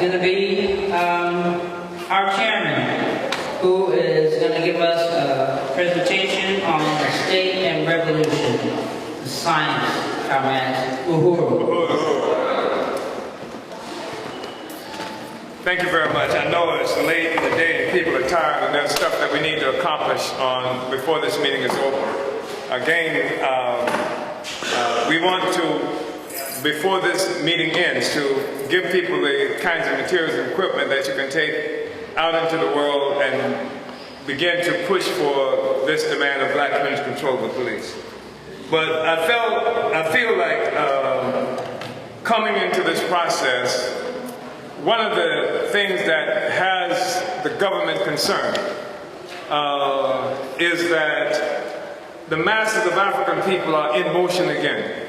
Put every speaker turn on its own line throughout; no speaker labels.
going to be our chairman, who is going to give us a presentation on the state and revolution, the science, comrades.
Thank you very much. I know it's late in the day and people are tired and there's stuff that we need to accomplish before this meeting is over. Again, we want to, before this meeting ends, to give people the kinds of materials and equipment that you can take out into the world and begin to push for this demand of black community control of the police. But I feel like coming into this process, one of the things that has the government concerned is that the masses of African people are in motion again.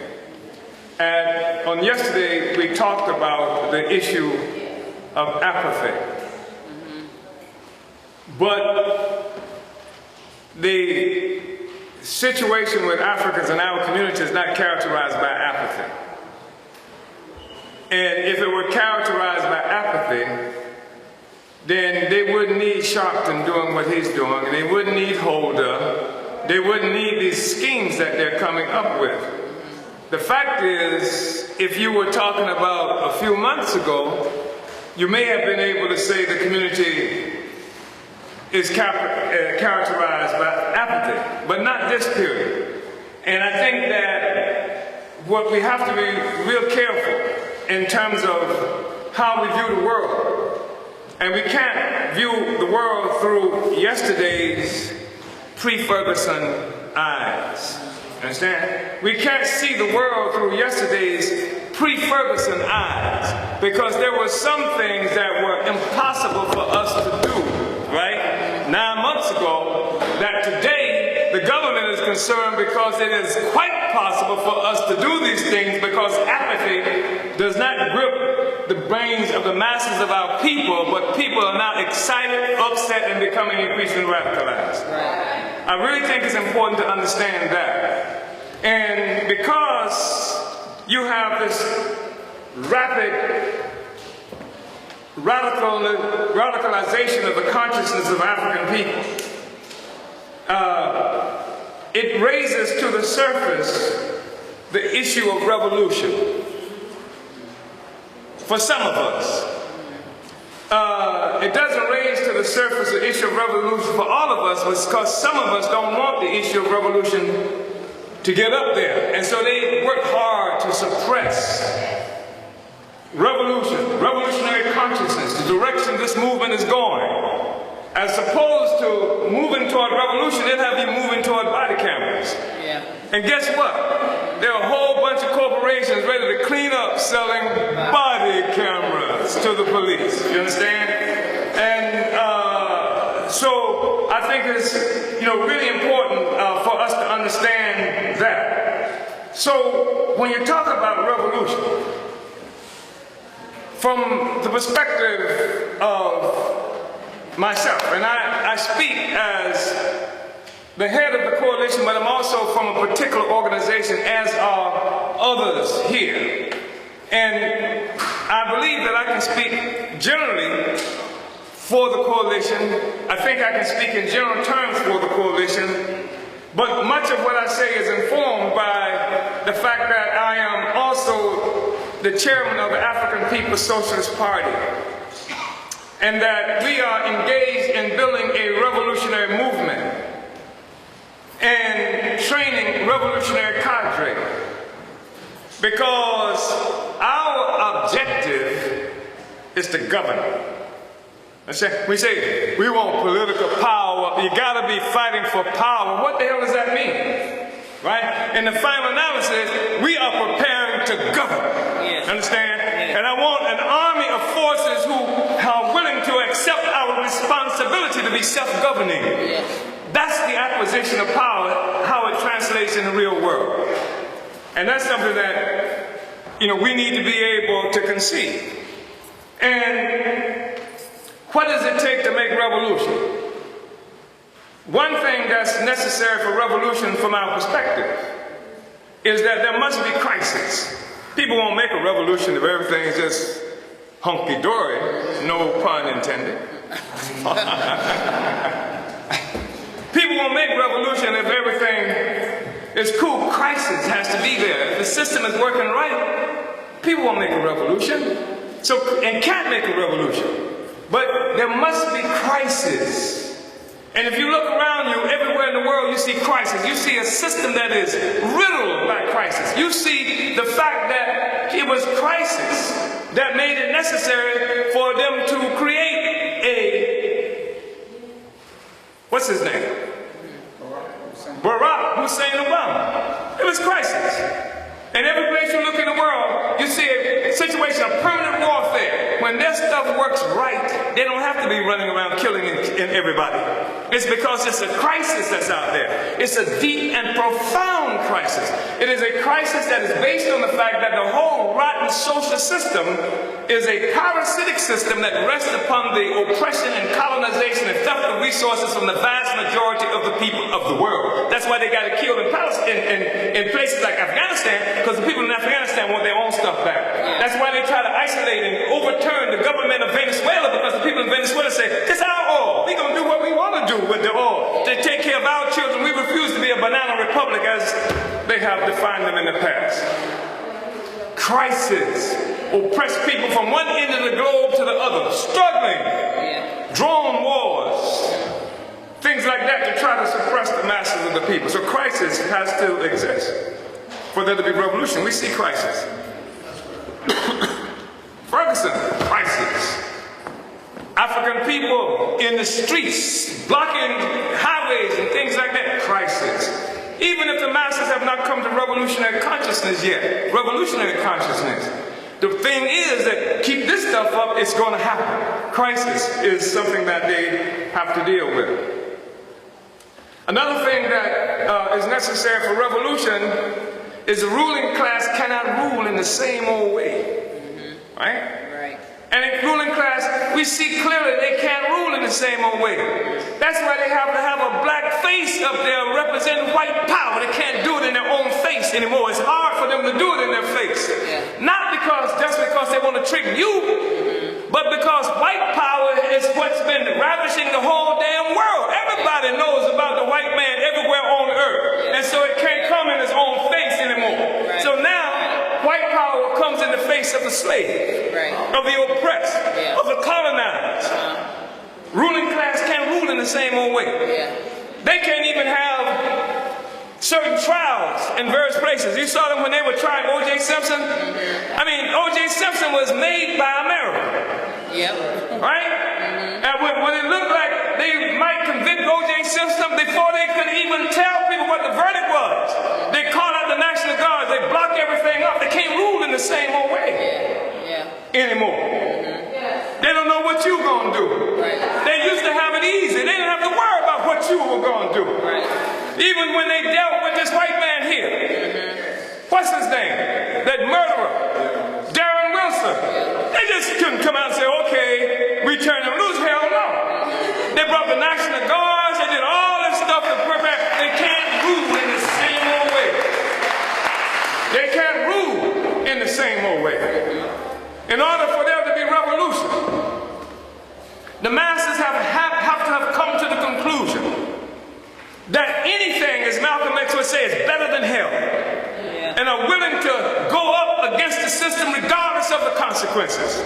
And on yesterday, we talked about the issue of apathy. But the situation with Africans in our community is not characterized by apathy. And if it were characterized by apathy, then they wouldn't need Sharpton doing what he's doing, and they wouldn't need Holder, they wouldn't need these schemes that they're coming up with. The fact is, if you were talking about a few months ago, you may have been able to say the community is characterized by apathy, but not this period. And I think that what we have to be real careful in terms of how we view the world. And we can't view the world through yesterday's pre-Ferguson eyes. Understand? We can't see the world through yesterday's pre-Ferguson eyes, because there were some things that were impossible for us to do, right? 9 months ago, that today the government is concerned because it is quite possible for us to do these things, because apathy does not grip the brains of the masses of our people, but people are now excited, upset, and becoming increasingly radicalized. I really think it's important to understand that. And because you have this rapid radicalization of the consciousness of African people, it raises to the surface the issue of revolution. For some of us, it doesn't raise to the surface the issue of revolution for all of us, because some of us don't want the issue of revolution to get up there. And so they work hard to suppress revolution, revolutionary consciousness, the direction this movement is going. As opposed to moving toward revolution, they'll have you moving toward body cameras. Yeah. And guess what? There are a whole bunch of corporations ready to clean up selling body cameras to the police. You understand? And so I think it's really important for us to understand that. So when you talk about revolution, from the perspective of myself, and I speak as the head of the coalition, but I'm also from a particular organization, as are others here. And I believe that I can speak generally for the coalition. I think I can speak in general terms for the coalition, but much of what I say is informed by the fact that I am also the chairman of the African People's Socialist Party, and that we are engaged in building a revolutionary movement and training revolutionary cadre, because our objective is to govern. We say we want political power. You gotta be fighting for power. What the hell does that mean? Right? In the final analysis, we are preparing to govern. Yes. Understand? Yes. And I want an army of forces who are willing to accept our responsibility to be self-governing. Yes. That's the acquisition of power, how it translates in the real world. And that's something that, we need to be able to conceive. And what does it take to make revolution? One thing that's necessary for revolution from our perspective is that there must be crisis. People won't make a revolution if everything is just hunky-dory, no pun intended. People won't make revolution if everything is cool. Crisis has to be there. If the system is working right, people won't make a revolution. And can't make a revolution. But there must be crisis. And if you look around you, everywhere in the world, you see crisis. You see a system that is riddled by crisis. You see the fact that it was crisis that made it necessary for them to create what's his name? Barack Hussein Obama. It was crisis. And every place you look in the world, you see a situation of permanent warfare. When their stuff works right, they don't have to be running around killing everybody. It's because it's a crisis that's out there. It's a deep and profound crisis. It is a crisis that is based on the fact that the whole rotten social system is a parasitic system that rests upon the oppression and colonization and theft of resources from the vast majority of the people of the world. That's why they got it killed in places like Afghanistan, because the people in Afghanistan want their own stuff back. That's why they try to isolate and overturn the government of Venezuela, because the people in Venezuela say, this is our oil. We're going to do what we want to do with the oil. They take care of our children. We refuse to be a banana republic as they have defined them in the past. Crisis. Oppress people from one end of the globe to the other. Struggling. Drone wars. Things like that to try to suppress the masses of the people. So crisis has to exist for there to be revolution. We see crisis. Ferguson, crisis. African people in the streets, blocking highways and things like that, crisis. Even if the masses have not come to revolutionary consciousness yet, revolutionary consciousness, the thing is that keep this stuff up, it's going to happen. Crisis is something that they have to deal with. Another thing that is necessary for revolution is the ruling class cannot rule in the same old way. Right? And in ruling class, we see clearly they can't rule in the same old way. That's why they have to have a black face up there representing white power. They can't do it in their own face anymore. It's hard for them to do it in their face. Not just because they want to trick you, but because white power is what's been ravishing the whole damn world. Everybody knows about the white man everywhere on earth. And so it can't come in its own face anymore. So now, white power comes in the face of the slave, of the oppressed, of the colonized. Ruling class can't rule in the same old way. They can't even have certain trials in various places. You saw them when they were trying O.J. Simpson. I mean, O.J. Simpson was made by America. Right? And when it looked like they might convict O.J. Simpson, before they could even tell people what the verdict was, they called out the National Guard. They blocked everything up. They can't rule in the same old way anymore. They don't know what you're going to do. They used to have it easy. They didn't have to worry about what you were going to do. Even when they dealt with this white man here. What's his name? That murderer. Darren Wilson. They just couldn't come out and say, okay, we turn him loose. Hell no. They brought the National Guards. They did all this stuff to prepare. They can't rule in the same old way. They can't rule in the same old way. In order for there to be revolution, the masses have to have come to the conclusion that anything, as Malcolm X would say, is better than hell, and are willing to go up against the system regardless of the consequences.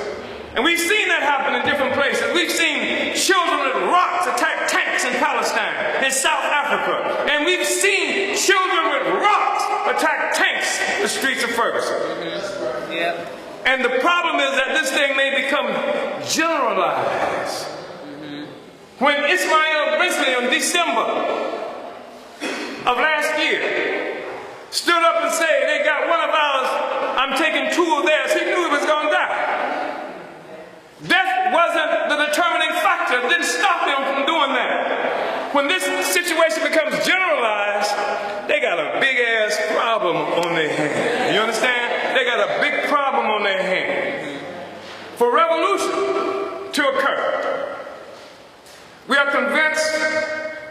And we've seen that happen in different places. We've seen children with rocks attack tanks in Palestine, in South Africa. And we've seen children with rocks attack tanks in the streets of Ferguson. And the problem is that this thing may become generalized. When Ismail Brinsley in December of last year stood up and said, they got one of ours, I'm taking two of theirs, he knew he was going to die. Death wasn't the determining factor. It didn't stop him from doing that. When this situation becomes generalized, they got a big ass problem on their hands. You understand? They got a big problem on their hands. For revolution to occur, we are convinced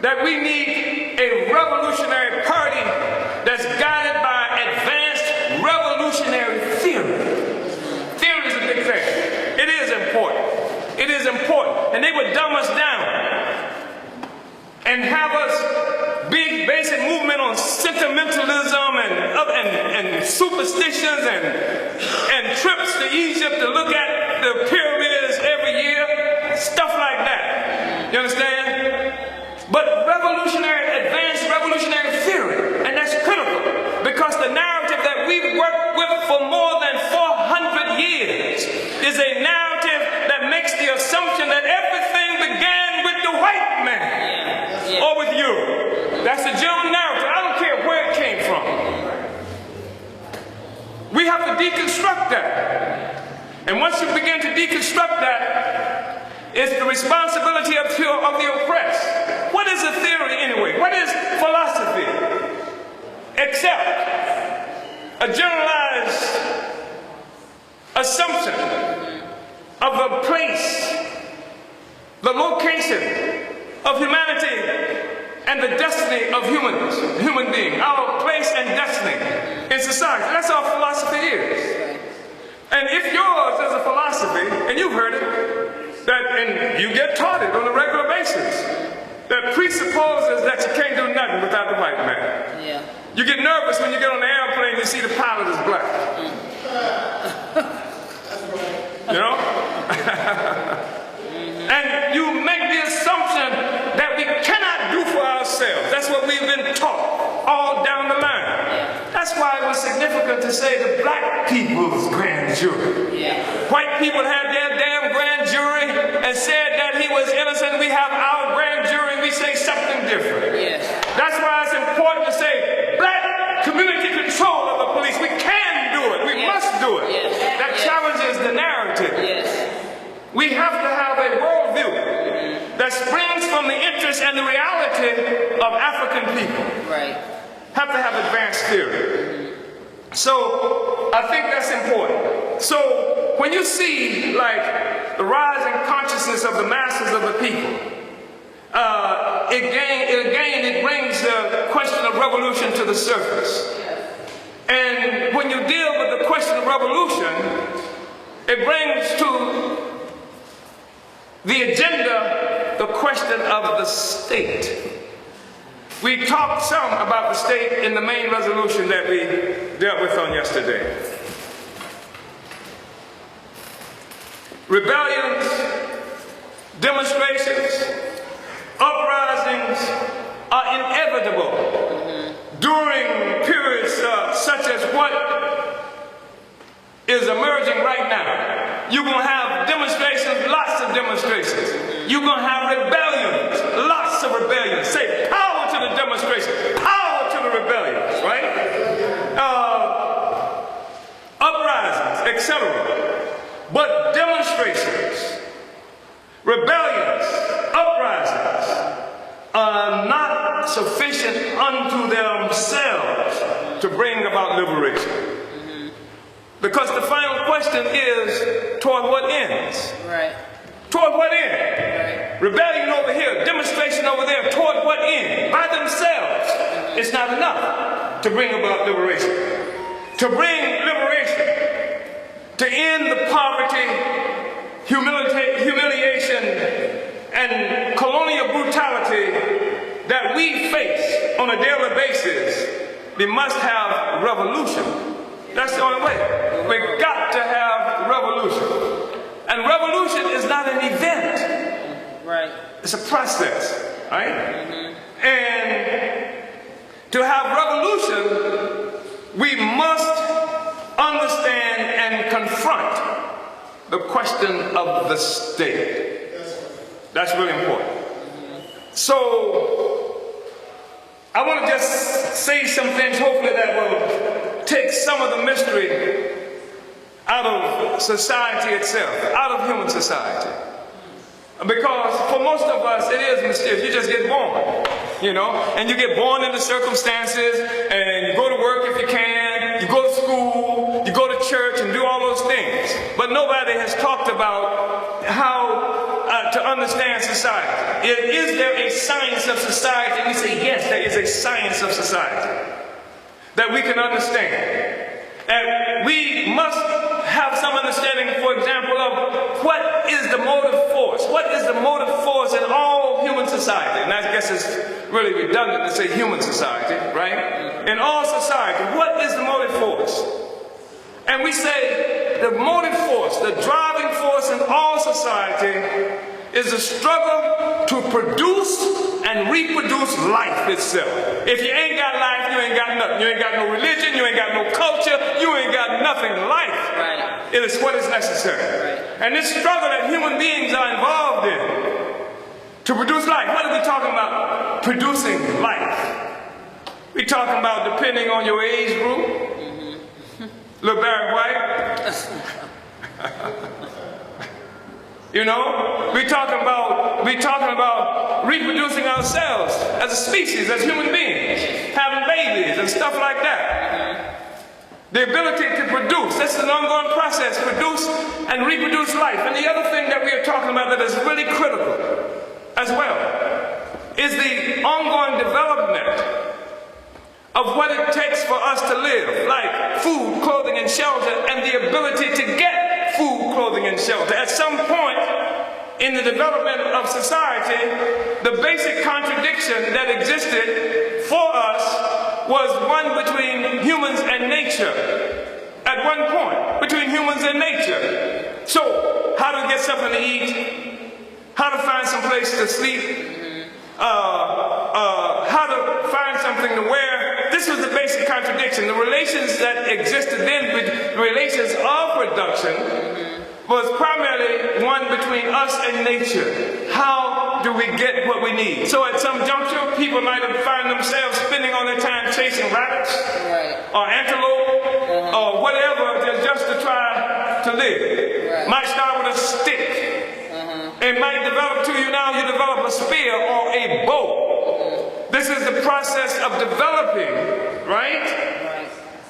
that we need a revolutionary party that's guided by advanced revolutionary theory. Theory is a big thing. It is and they would dumb us down and have us base a movement on sentimentalism and superstitions and trips to Egypt to look at the pyramids every year, stuff like that. You understand? But advanced revolutionary theory, and that's critical, because the narrative that we've worked with for more than 400 years is a narrative that makes the assumption that everything began with the white man or with Europe. That's the general narrative. I don't care where it came from. We have to deconstruct that. And once you begin to deconstruct that, it's the responsibility of the oppressed. What is a theory anyway? What is philosophy? Except a generalized assumption of the place, the location of humanity and the destiny of human being, our place and destiny in society. That's all philosophy is. And if yours is a philosophy, and you've heard it, and you get taught it on a regular basis, that presupposes that you can't do nothing without the white man.
Yeah.
You get nervous when you get on the airplane and you see the pilot is black. You know? And you make the assumption that we cannot do for ourselves. That's what we've been taught all down the line. That's why it was significant to say the black people's grand jury.
Yeah.
White people had their damn grand jury and said that he was innocent. We have our grand jury. We say something different.
Yes.
That's why it's important to say black community control of the police. We can do it. We must do it.
Yes.
That challenges the narrative.
Yes.
We have to have a worldview that springs from the interest and the reality of African people.
Right.
Have to have advanced theory. So I think that's important. So when you see like the rising consciousness of the masses of the people, it brings the question of revolution to the surface. And when you deal with the question of revolution, it brings to the agenda the question of the state. We talked some about the state in the main resolution that we dealt with on yesterday. Rebellions, demonstrations, uprisings are inevitable during periods such as what is emerging right now. You're going to have demonstrations, lots of demonstrations. You're going to have rebellions, lots of rebellions. Say power to the demonstrations, power to the rebellions, right? Uprisings, etc. But demonstrations, rebellions, uprisings are not sufficient unto themselves to bring about liberation. Because the final question is, toward what ends?
Right.
Toward what end?
Right.
Rebellion over here, demonstration over there, toward what end? By themselves, it's not enough to bring about liberation. To bring liberation, to end the poverty, humiliation, and colonial brutality that we face on a daily basis, we must have revolution. That's the only way. We've got to have revolution. And revolution is not an event.
Right.
It's a process, right? And to have revolution, we must understand and confront the question of the state. That's really important. So, I want to just say some things, hopefully that will take some of the mystery out of society itself, out of human society. Because for most of us, it is mysterious. You just get born, you know, and you get born into circumstances, and you go to work if you can, you go to school, you go to church and do all those things. But nobody has talked about how to understand society. Is there a science of society? And we say, yes, there is a science of society that we can understand. And we must have some understanding, for example, of what is the motive force? What is the motive force in all human society? And I guess it's really redundant to say human society, right? In all society, what is the motive force? And we say the motive force, the driving force in all society is the struggle to produce and reproduce life itself. If you ain't got life, you ain't got nothing. You ain't got no religion, you ain't got no culture, you ain't got nothing. Life.
Right.
It is what is necessary.
Right.
And this struggle that human beings are involved in to produce life, what are we talking about? Producing life. We're talking about, depending on your age group, little Barry White. You know, we're talking about reproducing ourselves as a species, as human beings, having babies and stuff like that. The ability to produce, this is an ongoing process, produce and reproduce life. And the other thing that we are talking about that is really critical as well is the ongoing development of what it takes for us to live, like food, clothing, and shelter, and the ability to get food, clothing, and shelter. At some point in the development of society, the basic contradiction that existed for us was one between humans and nature. At one point, between humans and nature. So, how to get something to eat, how to find some place to sleep, how to find something to wear. This was the basic contradiction. The relations that existed then, the relations of production, was primarily one between us and nature. How do we get what we need? So at some juncture, people might have found themselves spending all their time chasing rabbits, or antelope, or whatever, just to try to live. Might start with a stick. It might develop to you now, you develop a spear or a bow. This is the process of developing, right?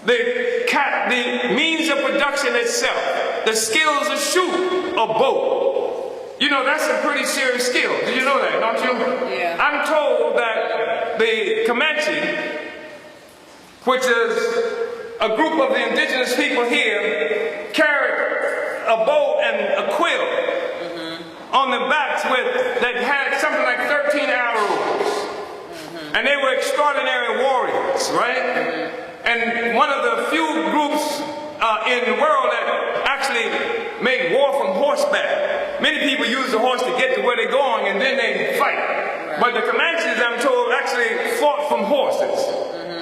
The means of production itself, the skills to shoot a bow. You know, that's a pretty serious skill. Did you know that, don't you?
Yeah.
I'm told that the Comanche, which is a group of the indigenous people here, carried a bow and a quill on their backs that had something like 13 arrows. And they were extraordinary warriors, right? And one of the few groups in the world that actually make war from horseback. Many people use the horse to get to where they're going and then they fight. But the Comanches, I'm told, actually fought from horses.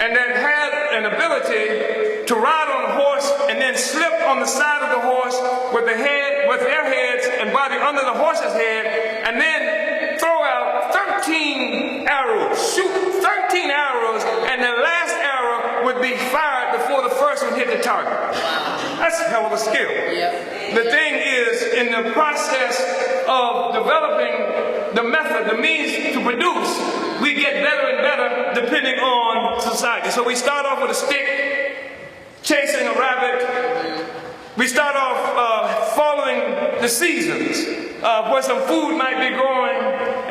And that had an ability to ride on a horse and then slip on the side of the horse with their heads and body under the horse's head, and then throw out 13 arrows, shoot 13 arrows, and the last arrow would be fired before the first one hit the target. That's a hell of a skill. The thing is, in the process of developing the method, the means to produce, we get better and better depending on society. So we start off with a stick, chasing a rabbit. We start off following the seasons, where some food might be growing,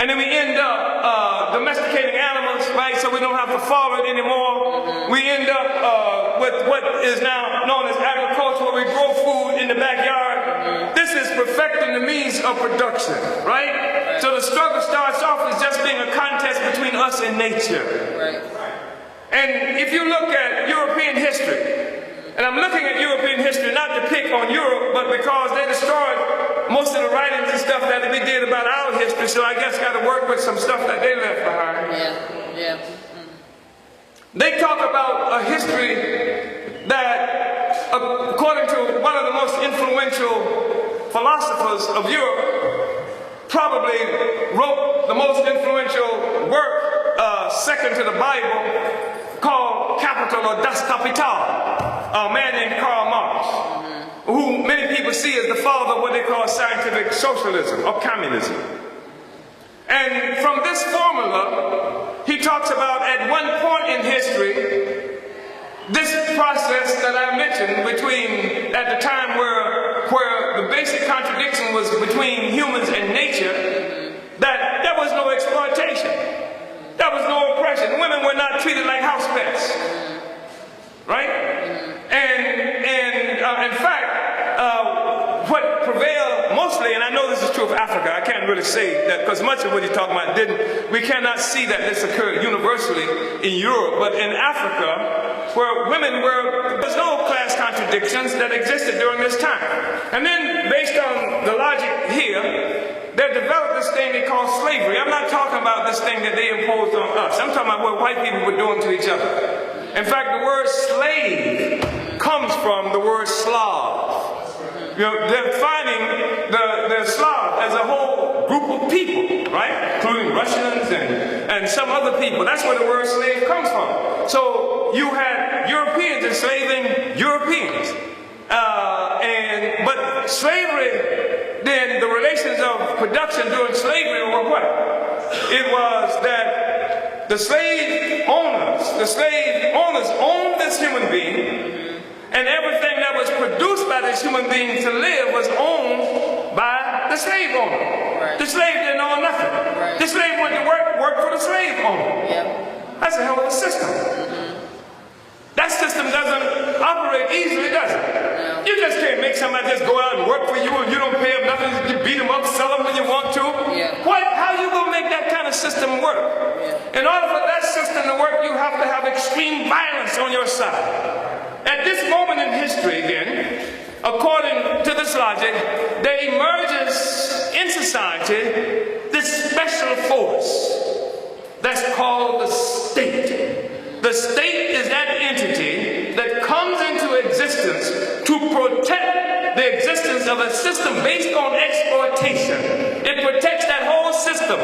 and then we end up domesticating animals, right? So we don't have to follow it anymore. We end up with what is now known as agriculture, where we grow food in the backyard. This is perfecting the means of production, right? So the struggle starts off as just being a contest between us and nature. And if you look at European history, and I'm looking at European history not to pick on Europe, but because they destroyed most of the writings and stuff that we did about our history, so I guess got to work with some stuff that they left behind. They talk about a history that, according to one of the most influential philosophers of Europe, probably wrote the most influential work, second to the Bible, called Capital or Das Kapital. A man named Karl Marx, who many people see as the father of what they call scientific socialism or communism. And from this formula, he talks about at one point in history, this process that I mentioned between, at the time where the basic contradiction was between humans and nature, that there was no exploitation. There was no oppression. Women were not treated like house pets. Right? And in fact, what prevailed mostly, and I know this is true of Africa. I can't really say that because much of what he's talking about didn't. We cannot see that this occurred universally in Europe, but in Africa, where women were, there's no class contradictions that existed during this time. And then, based on the logic here, they developed this thing they call slavery. I'm not talking about this thing that they imposed on us. I'm talking about what white people were doing to each other. In fact, the word slave comes from the word Slav. You know, they're defining the Slav as a whole group of people, right? Including Russians and some other people. That's where the word slave comes from. So you had Europeans enslaving Europeans. But slavery, then the relations of production during slavery were what? It was that the slave owners owned this human being, and everything that was produced by this human being to live was owned by the slave owner. Right. The slave didn't own nothing. Right. The slave went to work for the slave owner. Yep. That's a hell of a system. That system doesn't operate easily, does it? No. You just can't make somebody just go out and work for you and you don't pay them nothing. You beat them up, sell them when you want to. Yeah. How are you going to make that kind of system work? Yeah. In order for that system to work, you have to have extreme violence on your side. At this moment in history, then, according to this logic, there emerges in society this special force that's called the state. The state is that entity that comes into existence to protect the existence of a system based on exploitation. It protects that whole system.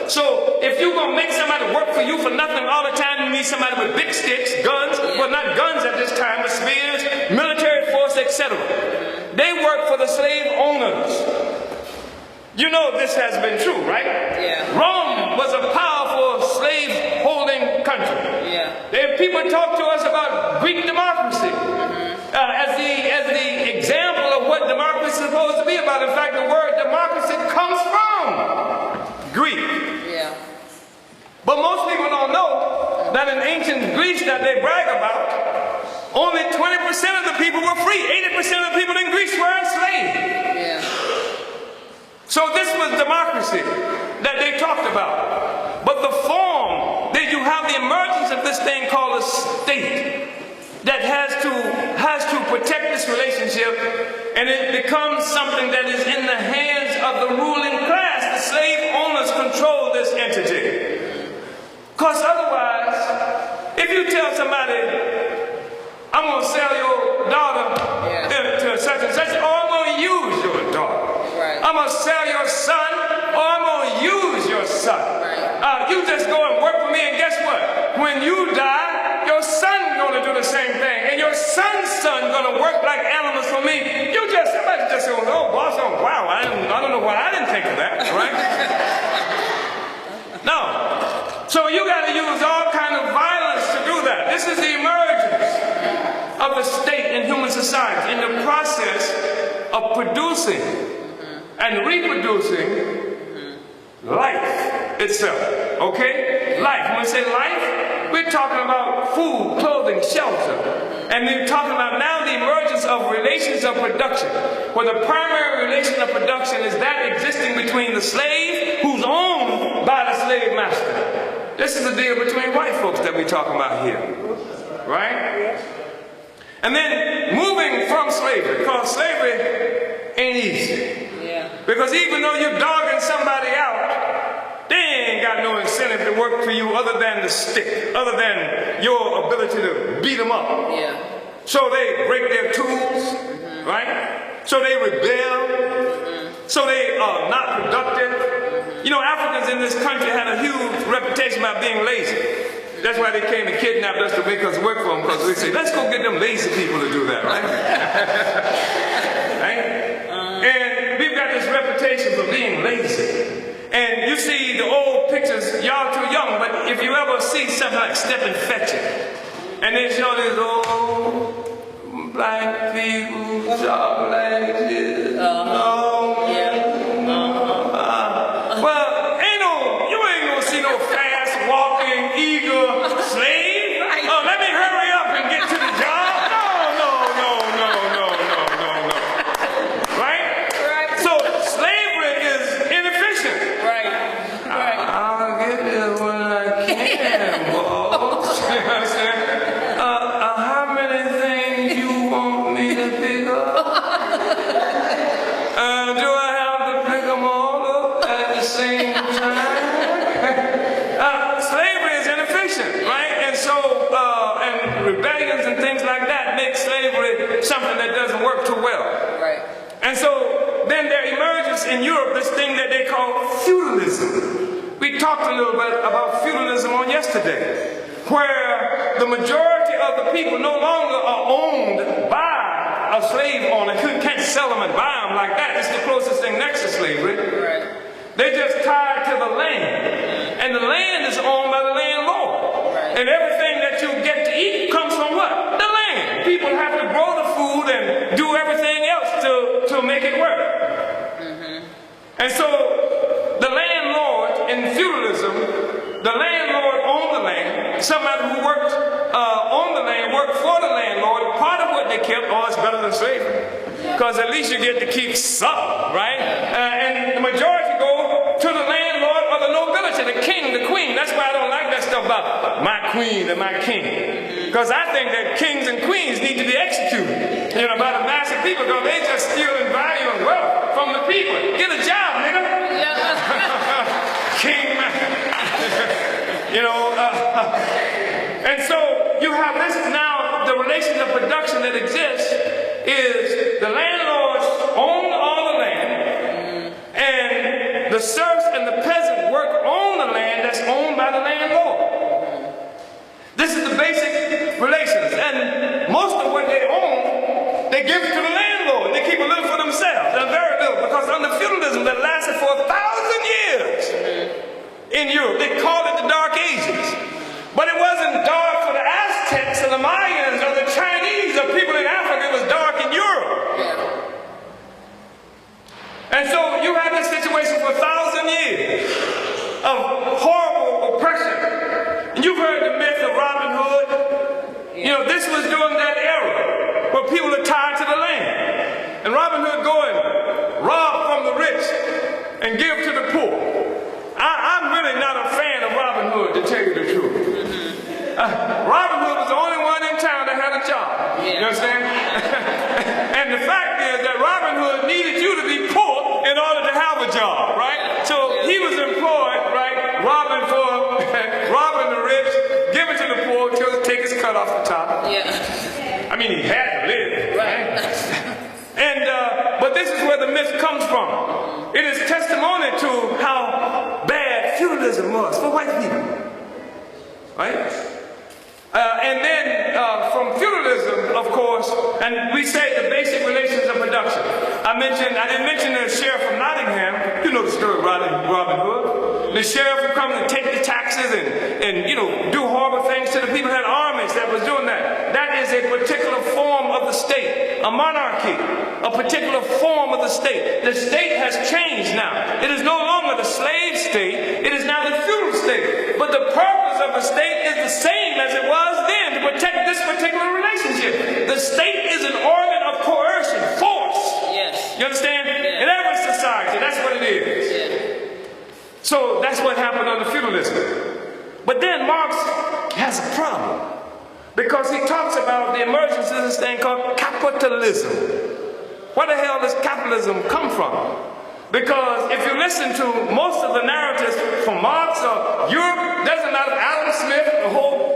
So if you're going to make somebody work for you for nothing all the time, you need somebody with big sticks, guns, well, not guns at this time, but spears, military force, etc. They work for the slave owners. You know this has been true, right? Yeah. Rome was a powerful slave-holding country. Yeah. People talk to us about Greek democracy as the example of what democracy is supposed to be about. In fact, the word democracy comes from Greek. Yeah. But most people don't know that in ancient Greece that they brag about, only 20% of the people were free. 80% of the people in Greece were enslaved. Yeah. So this was democracy that they talked about. But the form that you have the emergence of this thing called a state that has to protect this relationship, and it becomes something that is in the hands of the ruling class. The slave owners control this entity. Because otherwise, if you tell somebody, I'm going to sell your daughter to such and such, or I'm going to use your daughter. Right. I'm going to sell your son, or I'm going to use your son. Right. You just go and work for me, and guess what? When you die, your son's going to do the same thing, and your son's son going to work like animals for me. Somebody just goes, oh, boss, oh, wow, I don't know why I didn't think of that, right? No. So you got to use all kind of violence to do that. This is the emergence of the state in human society in the process of producing and reproducing life itself. Okay? Life. When we say life, we're talking about food, clothing, shelter. And we're talking about now the emergence of relations of production, where the primary relation of production is that existing between the slave who's owned by the slave master. This is the deal between white folks that we're talking about here. Right? And then moving from slavery, because slavery ain't easy. Because even though you're dogging somebody out, they ain't got no incentive to work for you other than the stick, other than your ability to beat them up. Yeah. So they break their tools, right? So they rebel. So they are not productive. You know, Africans in this country had a huge reputation about being lazy. That's why they came and kidnapped us to make us work for them, because we say, let's go get them lazy people to do that, right? Right? And we've got this reputation for being lazy. And you see the old pictures, y'all too young, but if you ever see something like Step and Fetch It, and they show these old black people, sharp like this, well, you ain't gonna see no fast walking, eager slave. Let me hurry up and get to the job. No. Right? So slavery is Slavery is inefficient, right? And so, and rebellions and things like that make slavery something that doesn't work too well.
Right.
And so then there emerges in Europe this thing that they call feudalism. We talked a little bit about feudalism on yesterday, where the majority of the people no longer are owned by a slave owner. You can't sell them and buy them like that. It's the closest thing next to slavery.
Right.
They just tied to the land. And the land is owned by the landlord.
Right.
And everything that you get to eat comes from what? The land. People have to grow the food and do everything else to make it work. And so the landlord in feudalism, the landlord owned the land. Somebody who worked on the land worked for the landlord. Part of what they kept, it's better than slavery, because at least you get to keep some, right? And the majority go to the landlord or the nobility, the king, the queen. That's why I don't like that stuff about my queen and my king, because I think that kings and queens need to be executed, by the mass of people, because they just stealing value and wealth from the people. Get a job, nigga. King, man. And so you have this now, the relation of production that exists is the landlords own all the land, and the serfs and the peasant work on the land that's owned by the landlord. This is the basic relations, and most of what they own, they give to the landlord. They keep a little for themselves, and very little, because under feudalism that lasted for 1,000 years in Europe, they called it the Dark Ages. But it wasn't dark for the Aztecs or the Mayans or the Chinese or people in Africa. It was dark in Europe. And so you had this situation for 1,000 years of horrible oppression. And you've heard the myth of Robin Hood. This was during that era where people are tied to the land. And Robin Hood go and rob from the rich and give to the poor. I'm really not a fan of Robin Hood, to tell you the truth. Robin Hood was the only one in town that had a job. You understand? And the fact is that Robin Hood needed you to be poor in order to have a job, right? So he was employed, right, robbing the rich, giving to the poor, till take his cut off the top. I mean, he had to live, right? But this is where the myth comes from. It is testimony to how bad feudalism was for white people, right? And then from feudalism, of course, and we say the basic relations of production. I didn't mention the sheriff from Nottingham. You know the story of Robin Hood. The sheriff would come and take the taxes and do horrible things to the people. Had armies that was doing that. That is a particular form of the state, a monarchy, a particular form of the state. The state has changed now. It is no longer the slave state. It is now the feudal state. But the purpose of the state is the same as it was then, to protect this particular relationship. The state is an organ of coercion, force. Yes. You understand? In every society, that's what it is. So that's what happened under feudalism. But then Marx has a problem, because he talks about the emergence of this thing called capitalism. Where the hell does capitalism come from? Because if you listen to most of the narratives from Marx or Europe, there's a lot of Adam Smith.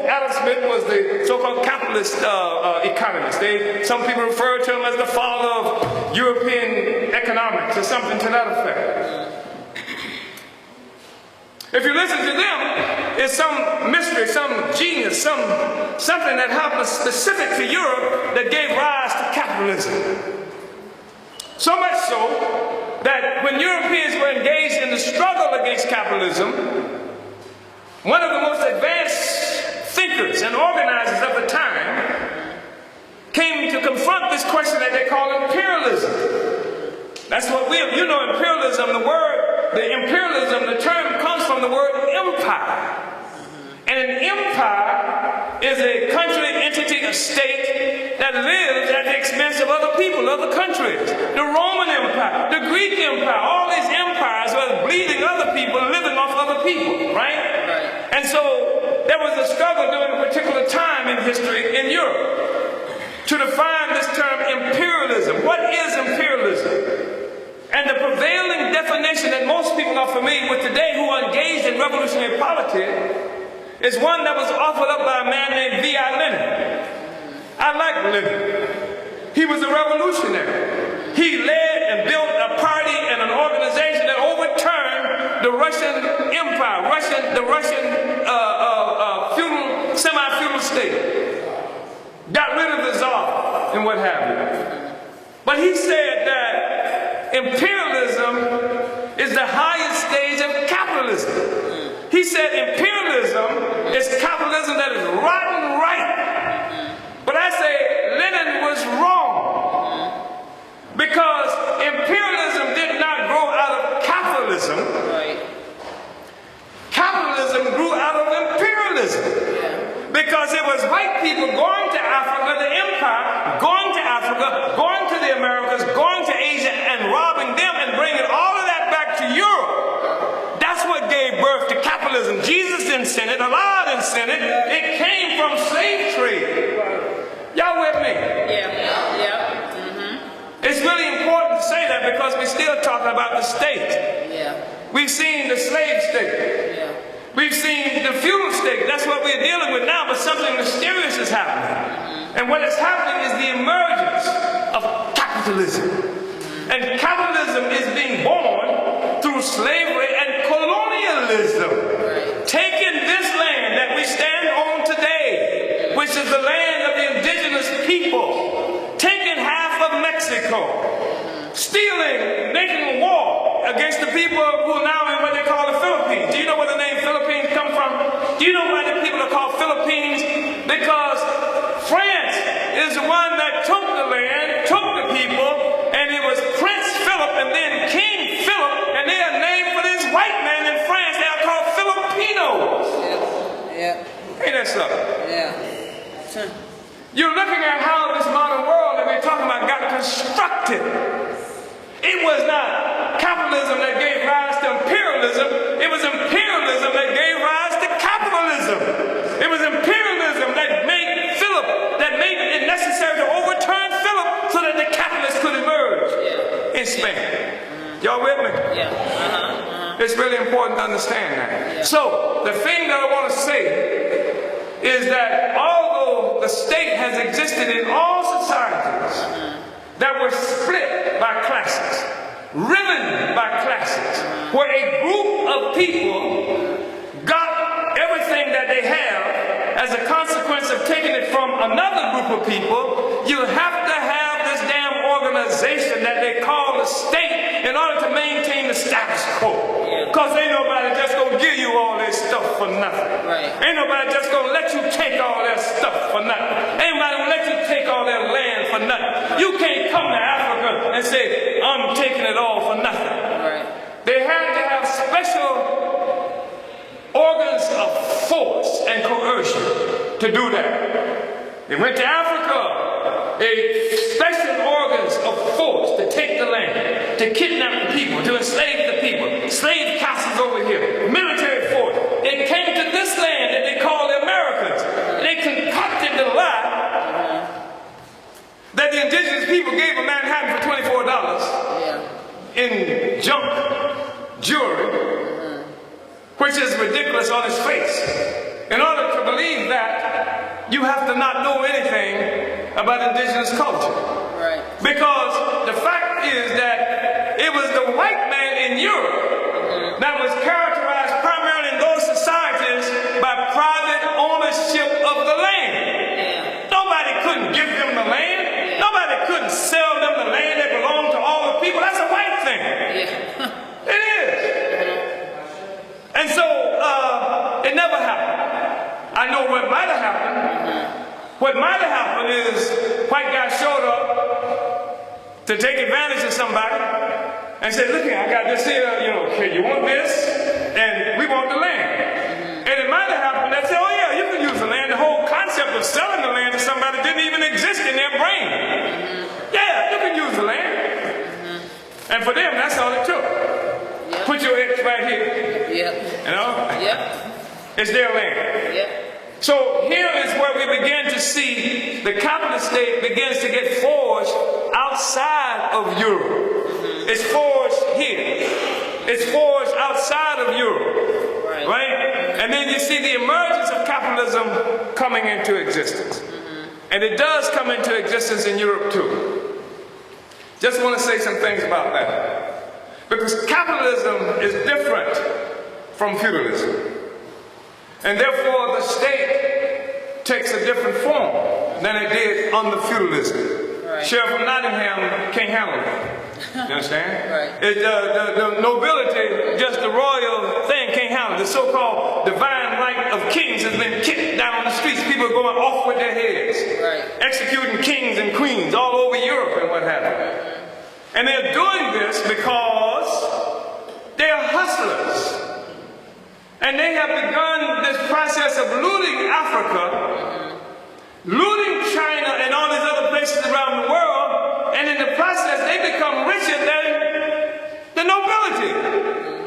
Adam Smith was the so-called capitalist economist. Some people refer to him as the father of European economics or something to that effect. If you listen to them, it's some mystery, some genius, something that happened specific to Europe that gave rise to capitalism. So much so that when Europeans were engaged in the struggle against capitalism, one of the most advanced thinkers and organizers of the time came to confront this question that they call imperialism. That's what imperialism, the term comes from the word empire. And an empire is a country, entity, a state that lives at the expense of other people, other countries. The Roman Empire, the Greek Empire, all these empires were bleeding other people and living off other people, right? And so there was a struggle during a particular time in history in Europe to define this term imperialism. What is imperialism? And the prevailing definition that most people are familiar with today, who revolutionary polity is one that was offered up by a man named V.I. Lenin. I like Lenin. He was a revolutionary. He led and built a party and an organization that overturned the Russian Empire, the Russian feudal, semi-feudal state. Got rid of the Tsar and what have you. But he said that imperialism is the highest stage of capitalism. He said imperialism is capitalism that is rotten right. But I say Lenin was wrong. Because imperialism did not grow out of capitalism. Capitalism grew out of imperialism. Because it was white people going to Africa, the empire, going to Africa, going to the Americas, going to Asia and robbing them and bringing all of that back to Europe. That's what gave birth to capitalism. Jesus didn't send it, Allah didn't send it. It came from slave trade. Y'all with me? It's really important to say that because we're still talking about the state. We've seen the slave state. We've seen the feudal state. That's what we're dealing with now, but something mysterious is happening. And what is happening is the emergence of capitalism. And capitalism is being born through slavery and colonialism. Taking this land that we stand on today, which is the land of the indigenous people, taking half of Mexico, stealing, making war against the people who are now in what they call the Philippines. Do you know where the name Philippines come from? Do you know why the people are called Philippines? Because France is the one that took the land, took the people, and it was Prince Philip and then King Philip, and they are named for this white man in France. They are called Filipinos. Ain't that something? You're looking at how this modern world that we're talking about got constructed. It was not capitalism that gave rise to imperialism. It was imperialism that gave rise to capitalism. It was imperialism that made it necessary to overturn Philip so that the capitalists could emerge in Spain. Y'all with me? It's really important to understand that. So, the thing that I want to say is that although the state has existed in all societies that were split by classes, riven by classes, where a group of people got everything that they have as a consequence of taking it from another group of people, you have to have this damn organization that they call the state in order to maintain the status quo. Because ain't nobody just gonna give you all this stuff for nothing. Ain't nobody just gonna let you take all that stuff for nothing. Ain't nobody gonna let you take all that land for nothing. You can't come to Africa and say, I'm taking it all for nothing. They had to have special organs of force and coercion to do that. They went to Africa, special organs of force to take the land, to kidnap the people, to enslave the people, slave castles over here, military force. They came to this land that they call the Americans. They concocted the lie that the indigenous people gave a Manhattan for $24 in junk jewelry, which is ridiculous on its face. In order to believe that, you have to not know anything about indigenous culture. Because the fact is that it was the white man in Europe that was characterized primarily in those societies by private ownership of the land. Nobody couldn't give them the land. Nobody couldn't sell them the land that belonged to all the people. That's a white thing. It is. And so it never happened. I know what might have happened. What might have happened is white guy showed up to take advantage of somebody and said, look here, I got this here, okay, you want this? And we want the land. And it might have happened that said, oh yeah, you can use the land. The whole concept of selling the land to somebody didn't even exist in their brain. Yeah, you can use the land. And for them, that's all it took. Put your X right here. You know? It's their land. So here is where we begin to see the capitalist state begins to get forged outside of Europe. It's forged here. is forged outside of Europe, right? And then you see the emergence of capitalism coming into existence. And it does come into existence in Europe too. Just want to say some things about that. Because capitalism is different from feudalism. And therefore the state takes a different form than it did under feudalism. Sheriff of Nottingham can't handle it. You understand? The nobility, just the royal thing, can't handle it. The so-called divine right of kings has been kicked down the streets. People are going off with their heads. Executing kings and queens all over Europe and what have you. And they're doing this because they're hustlers. And they have begun this process of looting Africa, looting China and all these other places around the world, and in the process they become richer than the nobility.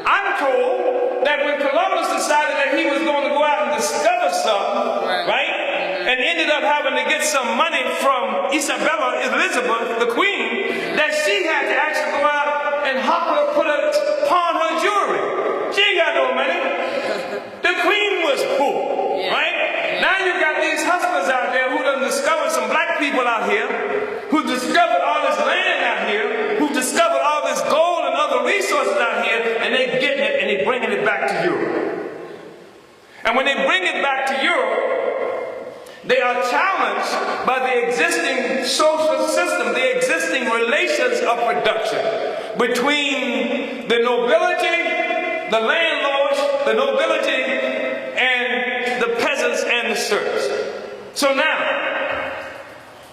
I'm told that when Columbus decided that he was going to go out and discover something, right, and ended up having to get some money from Isabella Elizabeth, the queen, that she had to actually go out and pawn her jewelry. She ain't got no money. The queen was poor, right? Now you got these hustlers out there who done discovered some black people out here, who discovered all this land out here, who discovered all this gold and other resources out here, and they getting it and they bringing it back to Europe. And when they bring it back to Europe, they are challenged by the existing social system, the existing relations of production between the nobility, the landlords, the nobility, and the peasants and the serfs. So now,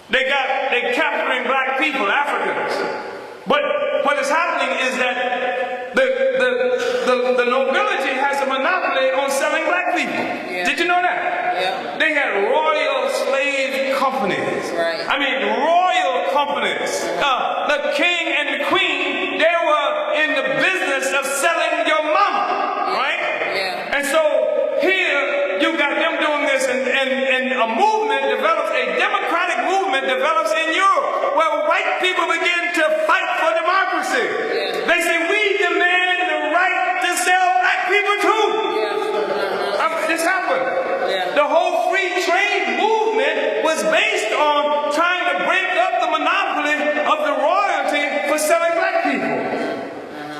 they're capturing black people, Africans. But what is happening is that the nobility has a monopoly on selling black people. Did you know that? They had royal slave companies. I mean, royal companies. The king and the queen, they were in the business of selling your mama, right? And so here you got them doing this, and a movement develops, a democratic movement develops in Europe, where white people begin to fight for democracy. They say, we demand the right to sell black people too. This happened. The whole free trade movement was based on trying to break up the monopoly of the royalty for selling black people.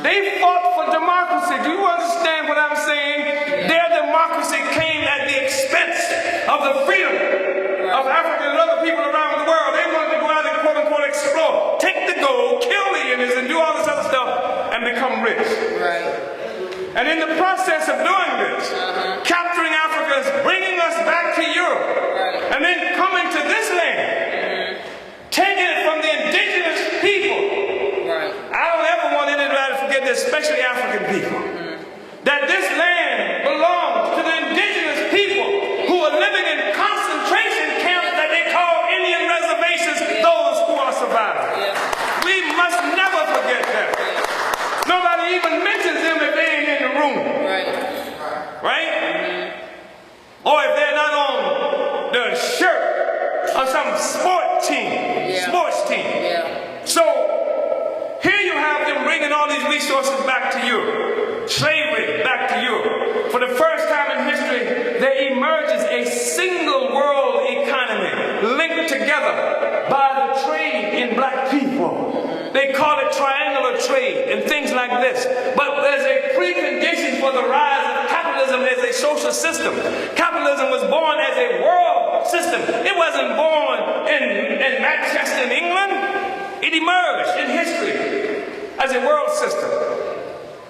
They fought for democracy. Do you understand what I'm saying? Their democracy came at the expense of the freedom of Africa and other people around the world. They wanted to go out and quote unquote explore, take the gold, kill the Indians, and do all this other stuff and become rich. And in the process of doing this, capturing Africa is bringing us back to Europe, and then coming to this land, taking it from the indigenous people. I don't ever want anybody to forget this, especially African people, that this land belongs to the indigenous people who are living in concentration camps that they call Indian reservations, those who are surviving. We must never forget that. Nobody even mentions them if they ain't in the room. Right? Or if they're not on the shirt of some sports team. So here you have them bringing all these resources back to Europe. Slavery back to Europe. For the first time in history, there emerges a single world economy linked together by the trade in black people. They call it triangular trade and things like this. But there's a precondition for the rise of capitalism as a social system. Capitalism was born as a world system. It wasn't born in Manchester, in England. It emerged in history as a world system.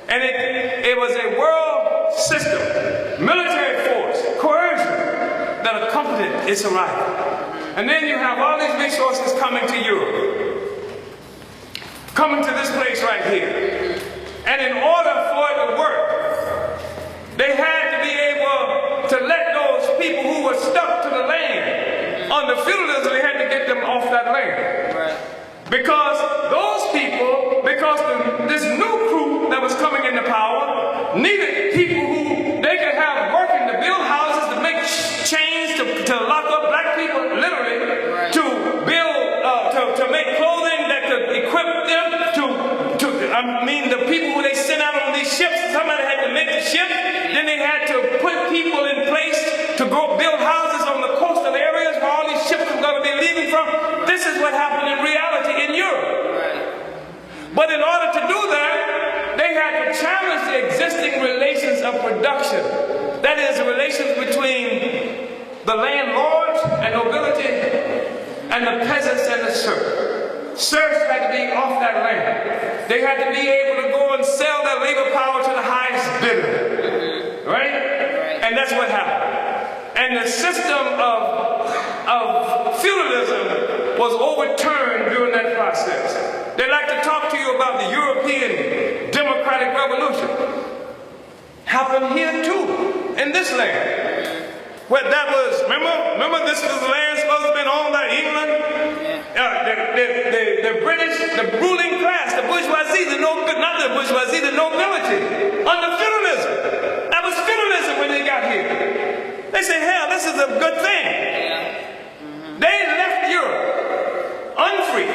And it was a world system, military force, coercion that accompanied its arrival. And then you have all these resources coming to Europe, coming to this place right here. And in order for it to work, they had to be able to let those people who were stuck to the land under feudalism, they had to get them off that land. Because those people, this new crew that was coming into power needed people who they could have working to build houses, to make chains, to lock up black people, literally, to build, to make clothing that could equip them, the people who they sent out on these get the ship, then they had to put people in place to go build houses on the coastal areas where all these ships were going to be leaving from. This is what happened in reality in Europe. But in order to do that, they had to challenge the existing relations of production. That is, the relations between the landlords and nobility and the peasants and the serfs. Serfs had to be off that land. They had to be able to go and sell their labor power to the highest bidder. Right? And that's what happened. And the system of feudalism was overturned during that process. They like to talk to you about the European democratic revolution. Happened here too, in this land. What that was, remember this was the land supposed to have been owned by England? The British, the ruling class, the bourgeoisie, not the bourgeoisie, the nobility, under feudalism. That was feudalism when they got here. They say, hell, this is a good thing. They left Europe unfree,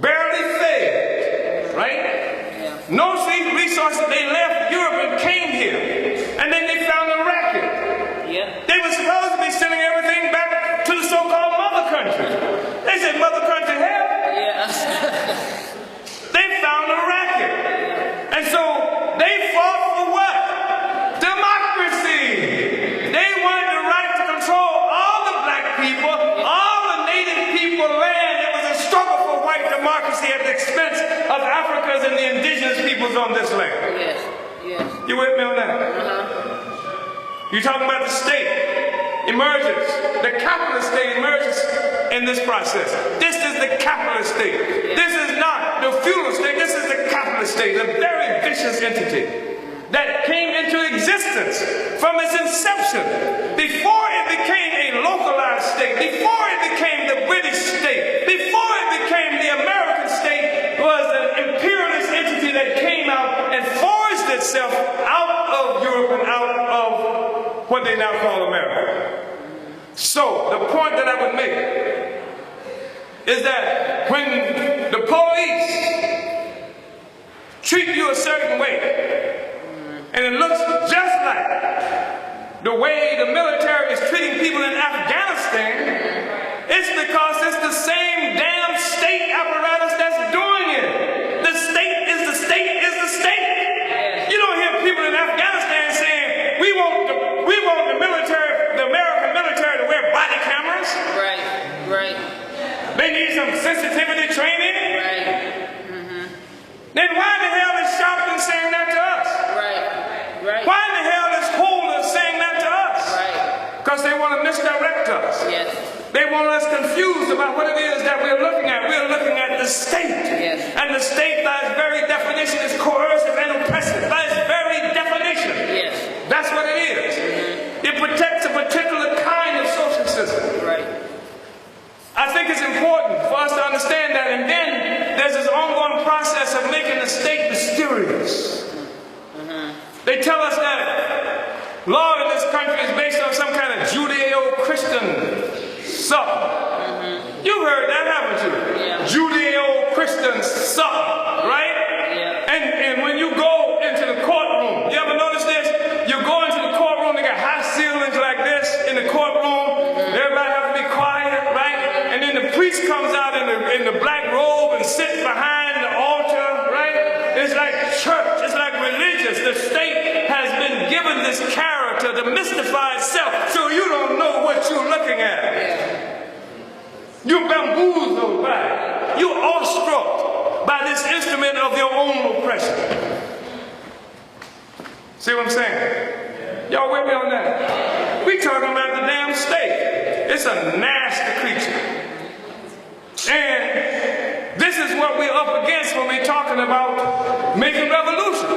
barely fed, right? No resources. They left Europe and came here. And then they found a racket. They were supposed to be sending everything back to the so-called mother country. They said, mother country, help. They found a racket. And so they fought for what? Democracy. They wanted the right to control all the black people, all the native people land. It was a struggle for white democracy at the expense of Africans and the indigenous peoples on this land. You with me on that? You're talking about the state emerges, the capitalist state emerges in this process. This is the capitalist state. This is not the feudal state. This is the capitalist state, a very vicious entity that came into existence from its inception. Before it became a localized state, before it became the British state, before it became the American state, was an imperialist entity that came out and forged itself out of Europe and out of what they now call America. So, the point that I would make is that when the police treat you a certain way, and it looks just like the way the military is treating people in Afghanistan, it's because it's the same damn state apparatus that's doing it. The state is the state is the state. You don't hear people in Afghanistan saying, we want the military, the American military, to wear body cameras. Right. They need some sensitivity training. Then why the hell is Sharpton saying that to us? Why the hell is Holder saying that to us? Because they want to misdirect us. They want us confused about what it is that we're looking at. We're looking at the state. And the state, by its very definition, is coercive and oppressive. By its very definition. That's what it is. It protects a particular kind of social system. I think it's important for us to understand that. And then there's this ongoing process of making the state mysterious. They tell us that law in this country is based on some kind of Judeo-Christian something. You've heard that, haven't you? Judeo-Christian something, right? And when you go into the courtroom, you ever notice this? You go into the courtroom, they got high ceilings like this in the courtroom. Everybody has to be quiet, right? And then the priest comes out in the black robe and sits behind the altar, right? It's like church. It's like religious. The state has been given this character to mystify itself, so you don't know what you're looking at. You're bamboozled by it. You're awestruck by this instrument of your own oppression. See what I'm saying? Y'all with me on that? We talking about the damn state. It's a nasty creature. And this is what we're up against when we're talking about making revolution.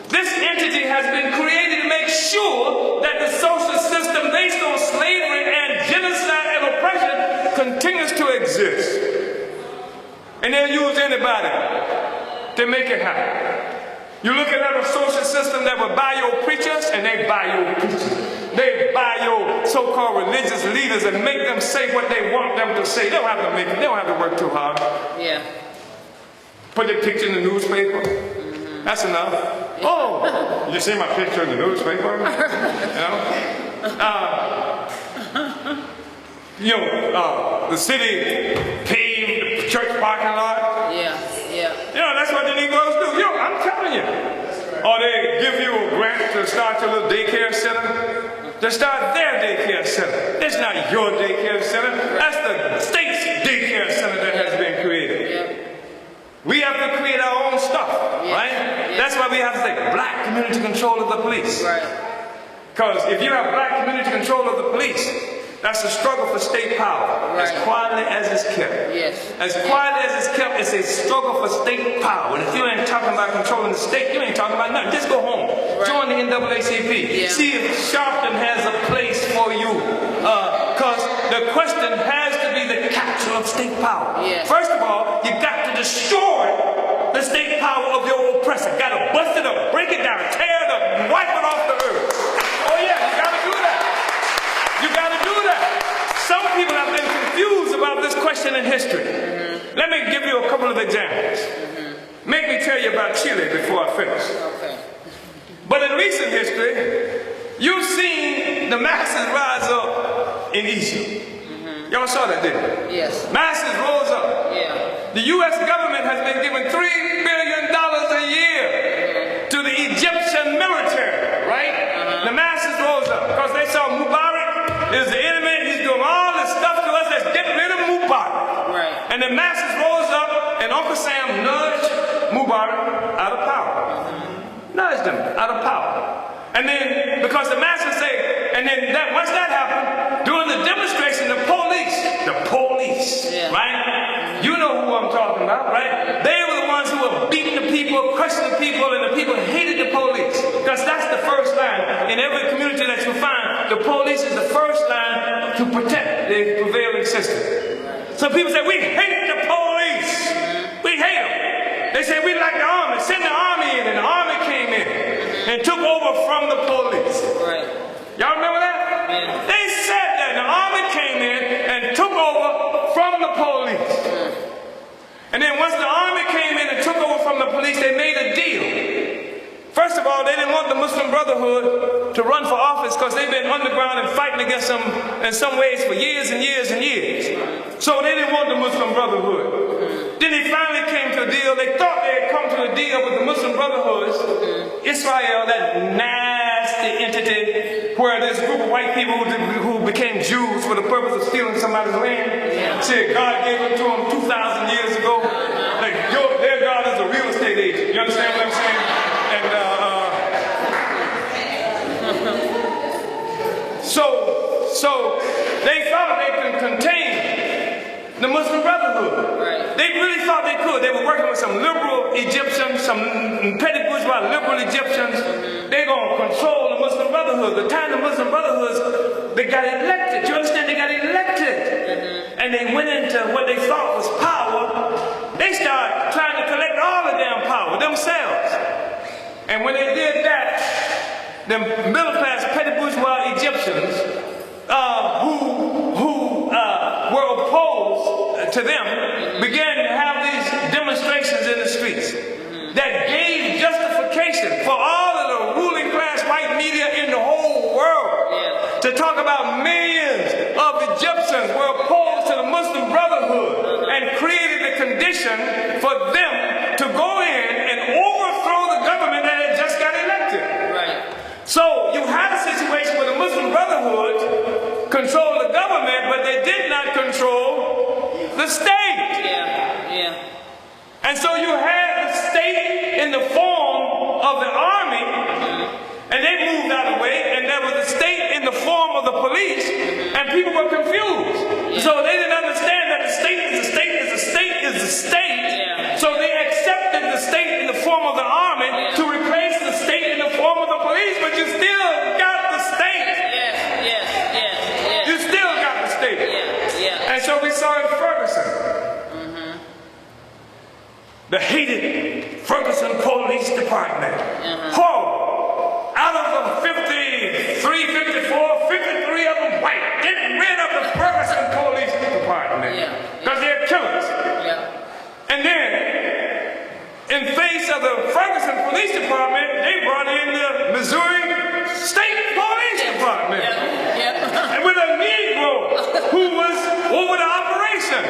This entity has been created to make sure that the social system based on slavery and genocide and oppression continues to exist. And they'll use anybody to make it happen. You're looking at a social system that will buy your preachers, and they buy your preachers. They buy your so-called religious leaders and make them say what they want them to say. They don't have to make it. They don't have to work too hard. Put their picture in the newspaper. That's enough. Oh, You see my picture in the newspaper? The city paved the church parking lot.
Yeah.
That's what the Negroes do. I'm telling you. Or they give you a grant to start your little daycare center. To start their daycare center. It's not your daycare center. That's the state's daycare center that has been created.
Yeah.
We have to create our own stuff, right?
Yeah.
That's why we have to say black community control of the police.
Right.
Because if you have black community control of the police, that's a struggle for state power.
Right.
As quietly as it's kept.
Yes.
As quietly as it's kept, it's a struggle for state power. And if you ain't talking about controlling the state, you ain't talking about nothing. Just go home.
Right.
Join the NAACP.
Yeah.
See if Sharpton has a place for you. Because the question has to be the capture of state power.
Yeah.
First of all, you got to destroy the state power of your oppressor. Got to bust it up, break it down, tear it up, and wipe it off the earth. Oh yeah, you got to do that. You got to do that. Some people have been confused about this question in history. Let me give you a couple of examples. Make me tell you about Chile before I finish.
Okay.
But in recent history, you've seen the masses rise up in Egypt. Y'all saw that, didn't you?
Yes.
Masses rose up.
Yeah.
The U.S. government has been giving $3 billion a year to the Egyptian military, right? The masses rose up because they saw Mubarak is the enemy. He's doing all this stuff to us. Let's get rid of Mubarak.
Right.
And the masses rose up, and Uncle Sam nudged Mubarak out of power. Nudged him out of power. And then, because the masses say, and then once that happened, during the demonstration, the police,
Yeah.
right? You know who I'm talking about, right? They were the ones who were beating the people, crushing the people, and the people hated the police. Because that's the first line. In every community that you find, the police is the first line to protect the prevailing system. So people say, we hate the police. We hate them. They say, we like the army. Send the army in, and the army came in and took over from the police.
Right.
Y'all remember that?
Yeah.
They said that the army came in and took over from the police. And then once the army came in and took over from the police, they made a deal. First of all, they didn't want the Muslim Brotherhood to run for office because they've been underground and fighting against them in some ways for years and years and years. So they didn't want the Muslim Brotherhood. Then they finally came to a deal. They thought they had come to a deal with the Muslim Brotherhoods. Israel, that nasty entity where this group of white people who became Jews for the purpose of stealing somebody's land, said God gave it to them 2,000 years ago. Like, their God is a real estate agent. You understand what I'm saying? And so they thought they could contain the Muslim Brotherhood.
Right.
They really thought they could. They were working with some liberal Egyptians, some petty bourgeois liberal Egyptians. They're going to control the Muslim Brotherhood. The time the Muslim Brotherhoods, they got elected. You understand? They got elected. And they went into what they thought was power. They started trying to collect all the damn power themselves. And when they did that, the middle-class petty bourgeois Egyptians who were opposed to them began to have these demonstrations in the streets that gave justification for all of the ruling class white media in the whole world to talk about millions of Egyptians were opposed to the Muslim Brotherhood and created the condition for them to go in and overthrow the government that had just got elected.
Right.
So you had a situation where the Muslim Brotherhood controlled the government, but they did not control the state.
Yeah.
And so you had the state in the form of the army, and they moved out of the way, and there was the state in the form of the police, and people were confused. So they didn't understand that the state is the state is the state is the state. So they accepted the state in the form of the army to replace the state in the form of the police, but you still got the state.
Yes.
You still got the state.
Yeah.
And so we saw in Ferguson, the hated Ferguson Police Department. Horrible. Out of the 53, 54, 53 of them white. Getting rid of the Ferguson Police Department. Because they're killers. And then, in face of the Ferguson Police Department, they brought in the Missouri State Police Department. And with a Negro who was over the operation,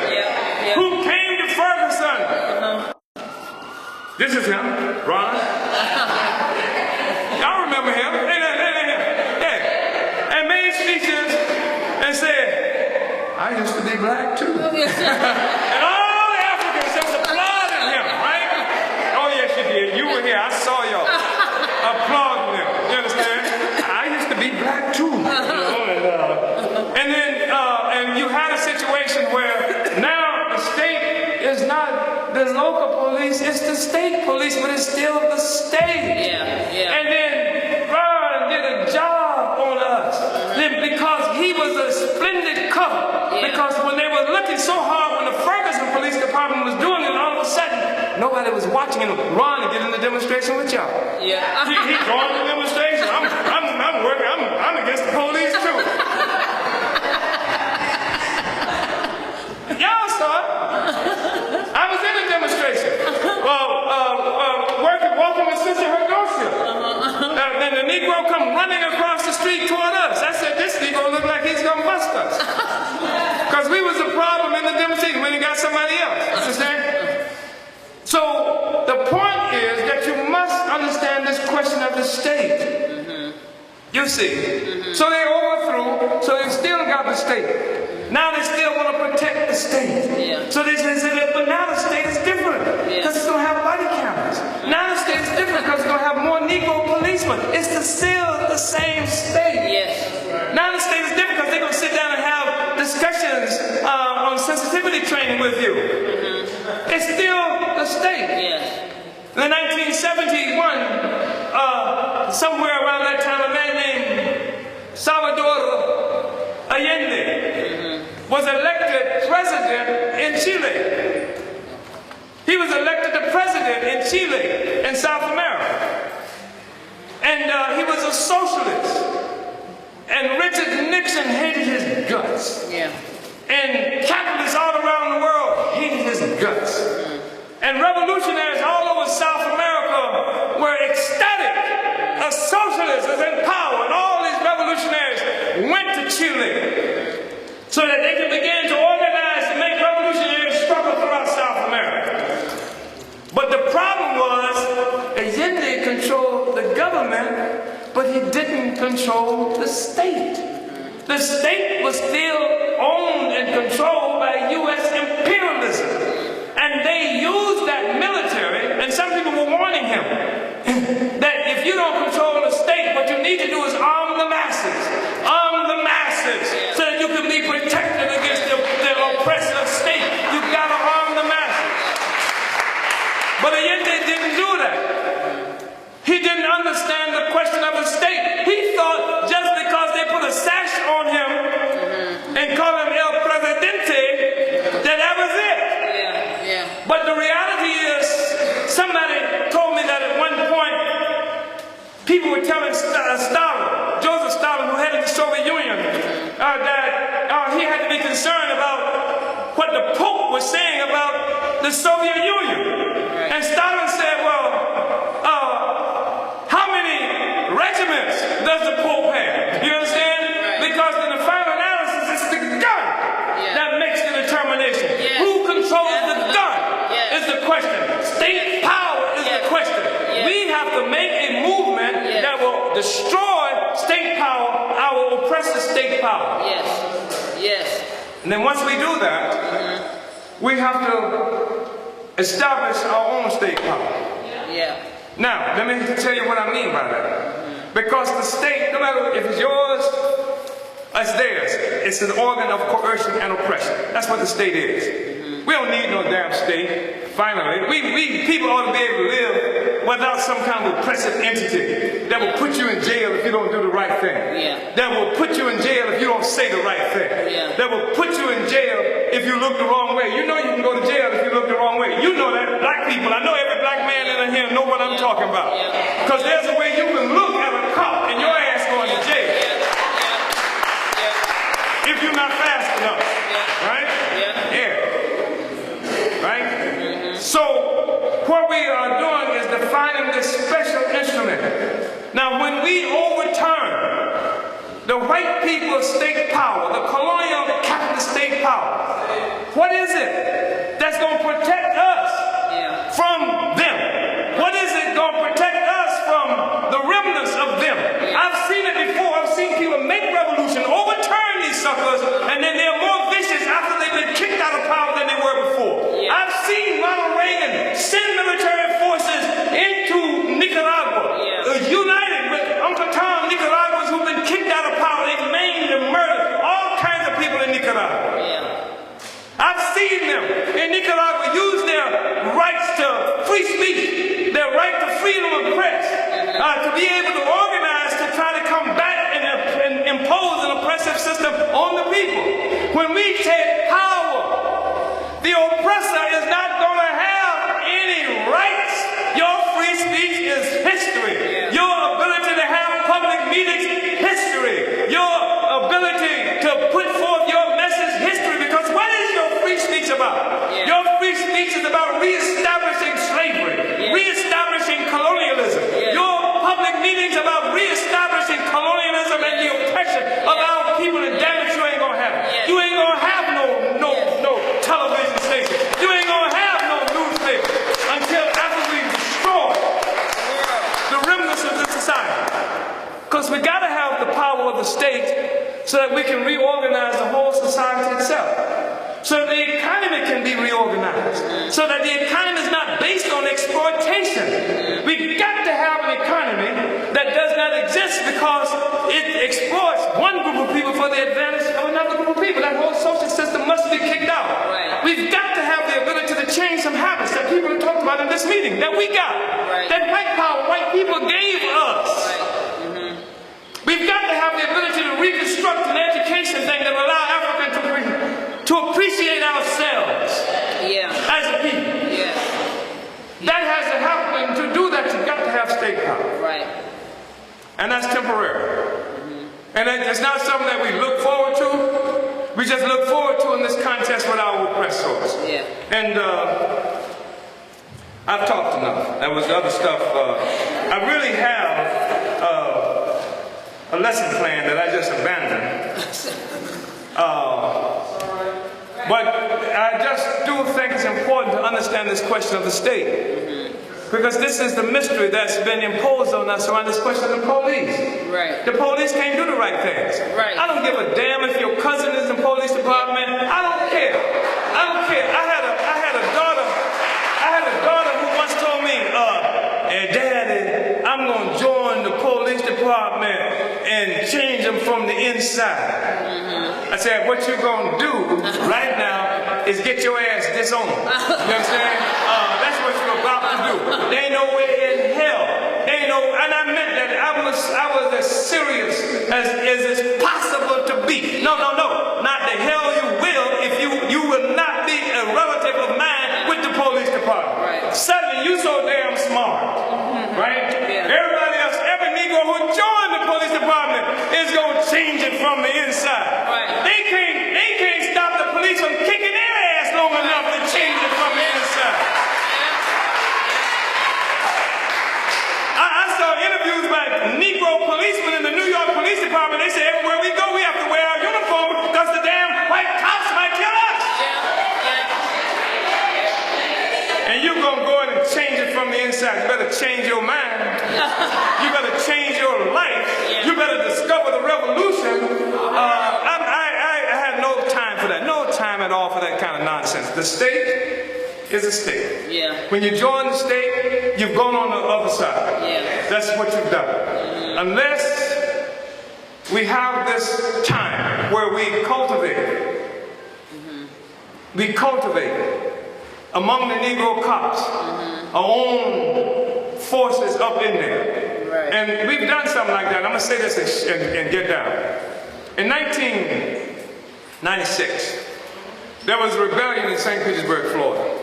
who came to Ferguson. This is him, Ron. Y'all remember him? And made speeches and said, I used to be black too. And all the Africans just applauded him, right? Oh yes, you did. You were here. I saw y'all applauding him. You understand? I used to be black too. And then and you had a situation where now the state is not the local police, it's the state police, but it's still the state. And then Ron did a job on us because he was a splendid cover. Because when they were looking so hard when the Ferguson Police Department was doing it, all of a sudden nobody was watching him. Ron to get in the demonstration with y'all. He joined the demonstration. I'm working. I'm against the police too. Y'all saw it. I was in the demonstration. Walking with Sister Herdosia. Then the Negro come running across the street toward us. I said, this Negro look like he's gonna bust us. Because we was the problem in the demonstration when he got somebody else. Understand? So the point is that you must understand this question of the state. You see. So they overthrew, so they still got the state. Now they still want to protect the state. So they say, but now the state is different because it's going to have body cameras. Now the state is different because it's going to have more Negro policemen. It's still the same state. Now the state is different because they're going to sit down and have discussions on sensitivity training with you. It's still the state. In 1971, somewhere around that time, a man named Salvador Allende was elected president in Chile. He was elected the president in Chile, in South America. And he was a socialist. And Richard Nixon hated his guts. And capitalists all around the world hated his guts. And revolutionaries all over South America were ecstatic. A socialist was in power, and all these revolutionaries went to Chile so that they could begin to organize and make revolutionary struggle throughout South America. But the problem was Allende controlled the government, but he didn't control the state. The state was still owned and controlled by U.S. imperialism. And they used that military, and some people were warning him that if you don't control the state, what you need to do is arm the masses so that you can be protected against the oppressive state. You've got to arm the masses. But Allende didn't do that. He didn't understand the question of the state. He thought just because they put a sash on him and call him El Presidente, that was it. But the reality is, somebody told me that at one point, people were telling Stalin, Joseph Stalin, who headed the Soviet Union, that he had to be concerned about what the Pope was saying about the Soviet Union. And Stalin said, well, how many regiments does the Pope have? You understand? Because in the final analysis, it's the gun that makes the determination. Who controls the gun is the question. State power is the question. We have to make a movement that will destroy state power, our oppressive state power. And then once we do that, we have to establish our own state power. Now, let me tell you what I mean by that. Because the state, no matter if it's yours, it's theirs. It's an organ of coercion and oppression. That's what the state is. We don't need no damn state. Finally, people ought to be able to live without some kind of oppressive entity that will put you in jail if you don't do the right thing. That will put you in jail if you don't say the right thing. That will put you in jail if you look the wrong way. You know you can go to jail if you look the wrong way. You know that. Black people, I know every black man in here know what I'm talking about. Because there's a way you can look at a cop and your ass going to jail. If you're not fast enough. Right? Right? So, what we are doing is defining this special instrument. Now, Now, when we overturn the white people's state power, the colonial capitalist state power, what is it that's going to protect us from them? What is it going to protect us from the remnants of them? I've seen it before. I've seen people make revolution, overturn these suckers, and then they're more vicious after they've been kicked out of power than they were before. I've seen Ronald Reagan send military forces into Nicaragua, united with Uncle Tom Nicaraguans who've been kicked out of power. They've maimed and murdered all kinds of people in Nicaragua. I've seen them in Nicaragua use their rights to free speech, their right to freedom of press, to be able to organize to try to combat and impose an oppressive system on the people. When we take power, the oppressor is not going to have any rights. Your free speech is history. Your ability to have public meetings, history. Your ability to put forth your message, history. Because what is your free speech about? Your free speech is about reestablishing slavery, reestablishing colonialism. Your public meetings about reestablishing colonialism and the oppression of our people, and damn it, you ain't gonna have it. You ain't gonna have no television station. You ain't gonna have no newspaper until after we destroy the remnants of this society. Because we gotta have the power of the state so that we can reorganize the whole society itself. So that the economy can be reorganized. So that the economy is not based on exploitation. We've got to have an economy that does not exist because it exploits one group of people for the advantage of another group of people. That whole social system must be kicked out. We've got to have the ability to change some habits that people have talked about in this meeting, that we got. That white power, white people gave us. We've got to have the ability to reconstruct an education thing that will allow Africans to appreciate ourselves as a people. That has to happen. To do that, you've got to have state power. And that's temporary. And it's not something that we look forward to. We just look forward to in this contest with our oppressors. And I've talked enough. That was the other stuff. I really have a lesson plan that I just abandoned. But I just do think it's important to understand this question of the state. Because this is the mystery that's been imposed on us around this question of the police. The police can't do the right things. I don't give a damn if your cousin is in the police department. I don't care. I don't care. I had a daughter who once told me, Daddy, I'm going to join the police department and change them from the inside. I said, what you're going to do right now is get your ass disowned. You understand? That's what you're about to do. There ain't no way in hell. There ain't no, and I meant that I was as serious as it's possible to be. No. Not the hell you will if you will not be a relative of mine with the police department. Suddenly you so damn smart. Right? Everybody else, every Negro who joined the police department is going to change it from the inside. They can't stop the police from kicking their ass long enough to change it from the inside. I saw interviews by Negro policemen in the New York Police Department. They say everywhere we go, we have to wear our uniform because the damn white cops might kill us. And you're going to go in and change it from the inside. You better change your mind. You better change your life. You better discover the revolution. I had no time for that. No time at all for that kind of nonsense. The state is a state. When you join the state, you've gone on the other side. That's what you've done. Unless we have this time where we cultivate among the Negro cops our own forces up in there. And we've done something like that. I'm going to say this and get down. In 1996, there was a rebellion in St. Petersburg, Florida.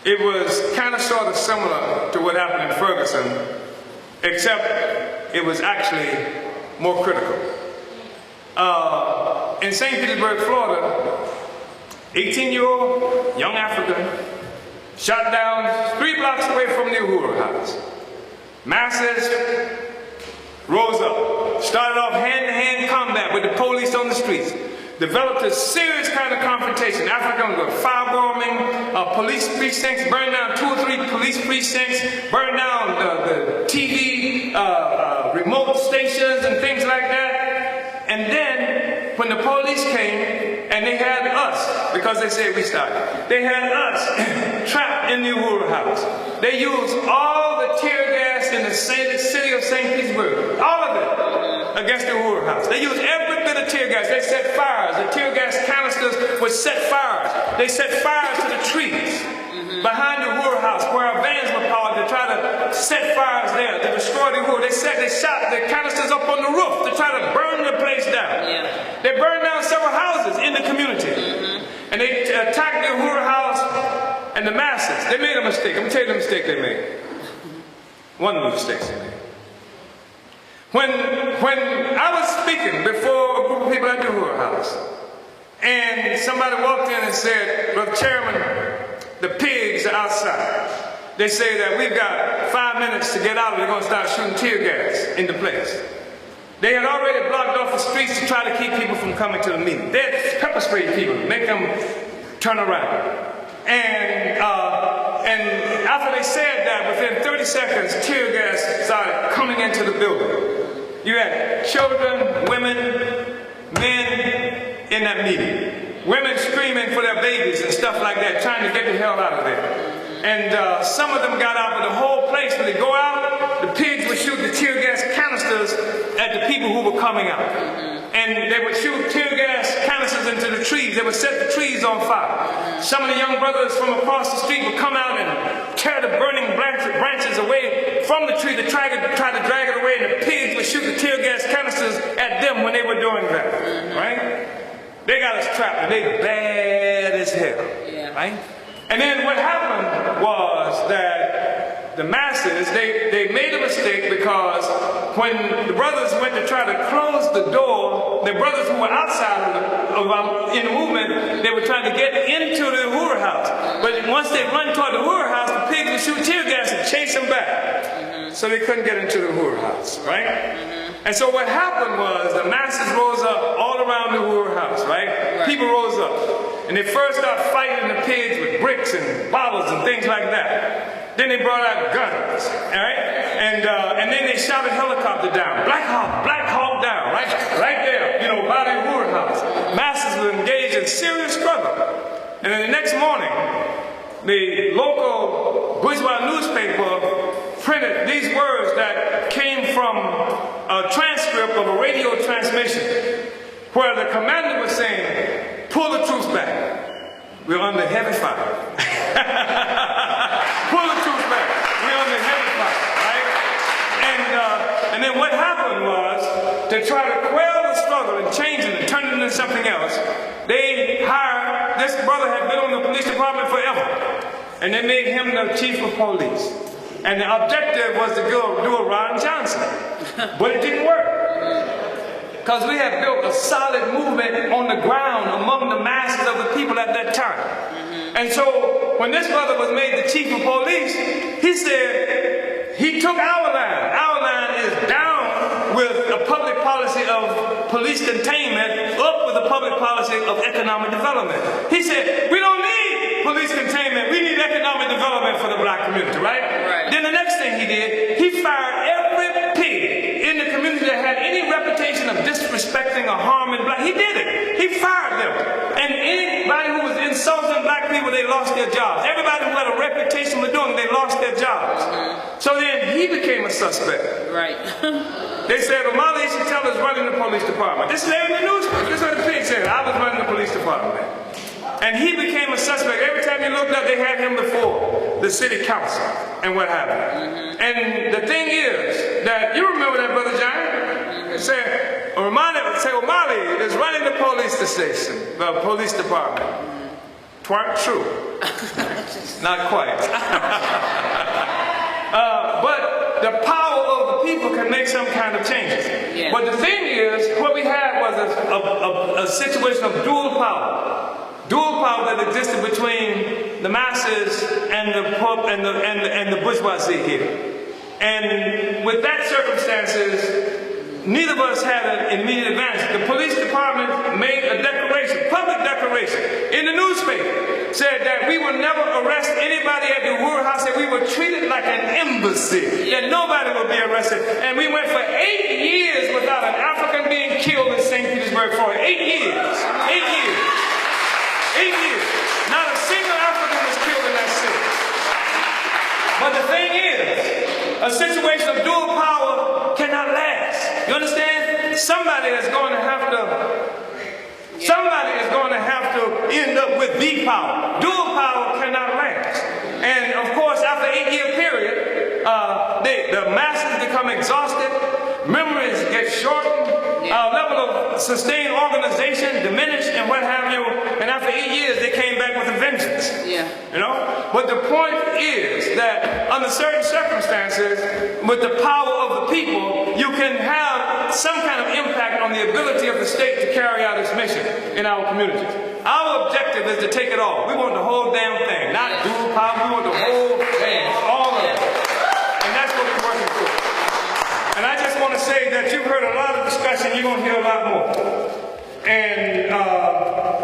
It was kind of sort of similar to what happened in Ferguson, except it was actually more critical. In St. Petersburg, Florida, 18-year-old young African shot down 3 blocks away from the Uhuru House. Masses rose up, started off hand-to-hand combat with the police on the streets, developed a serious kind of confrontation. Africans were firebombing police precincts, burned down 2 or 3 police precincts, burned down the TV remote stations and things like that. And then when the police came and they had us, because they said we started, they had us trapped in the Uhuru House. They used all the tear gas in the city of St. Petersburg, all of it, against the Uhuru House. They used every bit of tear gas. They set fires. The tear gas canisters would set fires. They set fires to the trees behind the Uhuru House, where our vans were parked, to try to set fires there, to destroy the Uhuru. They shot the canisters up on the roof to try to burn the place down. Yeah. They burned down several houses in the community. And they attacked the Uhuru House and the masses. They made a mistake. I'm going to tell you the mistake they made. One of the mistakes they made. When I was speaking before a group of people at the Uhuru House, and somebody walked in and said, "Brother Chairman, the pigs are outside. They say that we've got 5 minutes to get out and they're going to start shooting tear gas into place." They had already blocked off the streets to try to keep people from coming to the meeting. They had pepper sprayed people, make them turn around. And after they said that, within 30 seconds, tear gas started coming into the building. You had children, women, men in that meeting. Women screaming for their babies and stuff like that, trying to get the hell out of there. And some of them got out, but the whole place, when they go out, the pigs would shoot the tear gas canisters at the people who were coming out. And they would shoot tear gas canisters into the trees. They would set the trees on fire. Some of the young brothers from across the street would come out and tear the burning branches away from the tree to try to drag it away, and the pigs would shoot the tear gas canisters at them when they were doing that. Right? They got us trapped, and they bad as hell. Right? And then what happened was that the masses, they made a mistake, because when the brothers went to try to close the door, the brothers who were outside in the movement, they were trying to get into the Uhuru House. But once they run toward the Uhuru House, the pigs would shoot tear gas and chase them back. So they couldn't get into the Uhuru House, right? And so what happened was the masses rose up all around the Uhuru House, right? People rose up. And they first started fighting the pigs with bricks and bottles and things like that. Then they brought out guns, all right? And then they shot a helicopter down. Black Hawk down, right there, by the Uhuru House. Masses were engaged in serious struggle. And then the next morning, the local bourgeois newspaper printed these words that came from a transcript of a radio transmission, where the commander was saying, "Pull the troops back. We're under heavy fire." Pull the troops back. We're under heavy fire, right? And then what happened was, to try to quell the struggle and change it and turn it into something else, they hired, this brother had been on the police department forever, and they made him the chief of police. And the objective was to do a Ron Johnson. But it didn't work. Because we had built a solid movement on the ground among the masses of the people at that time. And so when this brother was made the chief of police, he said, he took our line. Our line is down with a public policy of police containment, up with a public policy of economic development. He said, we don't need police containment, we need economic development for the black community, right? Then the next thing he did, he fired every pig in the community that had any reputation of disrespecting or harming black. He did it. He fired them. And anybody who was insulting black people, they lost their jobs. Everybody who had a reputation for doing, they lost their jobs. So then he became a suspect. Right. They said, Omali Yeshitela is running the police department. This is in the newspaper. This is what the pig said. I was running the police department. And he became a suspect. Every time you looked up, they had him before the city council. And what happened? And the thing is that, you remember that, Brother John? It said, Omali is running the police station, the police department. Twerk true. Not quite. But the power of the people can make some kind of changes. Yeah. But the thing is, what we had was a situation of dual power. Dual power that existed between the masses and the bourgeoisie here. And with that circumstances, neither of us had an immediate advantage. The police department made a declaration, public declaration, in the newspaper, said that we would never arrest anybody at the Uhuru House, that we were treated like an embassy, that nobody would be arrested. And we went for 8 years without an African being killed in St. Petersburg for 8 years. 8 years. 8 years. Not a single African was killed in that city. But the thing is, a situation of dual power cannot last. You understand? Somebody is going to have to end up with the power. Dual power cannot last. And of course, after an 8-year period, the masses become exhausted, memories get shortened, our level of sustained organization diminished, and what have you. And after 8 years, they came back with a vengeance.
Yeah.
You know? But the point is that under certain circumstances, with the power of the people, you can have some kind of impact on the ability of the state to carry out its mission in our communities. Our objective is to take it all. We want the whole damn thing, not dual power. We want the whole thing, all of it. And that's what we're working for. And I just want to say that you've heard a lot of discussion. You're going to hear a lot more.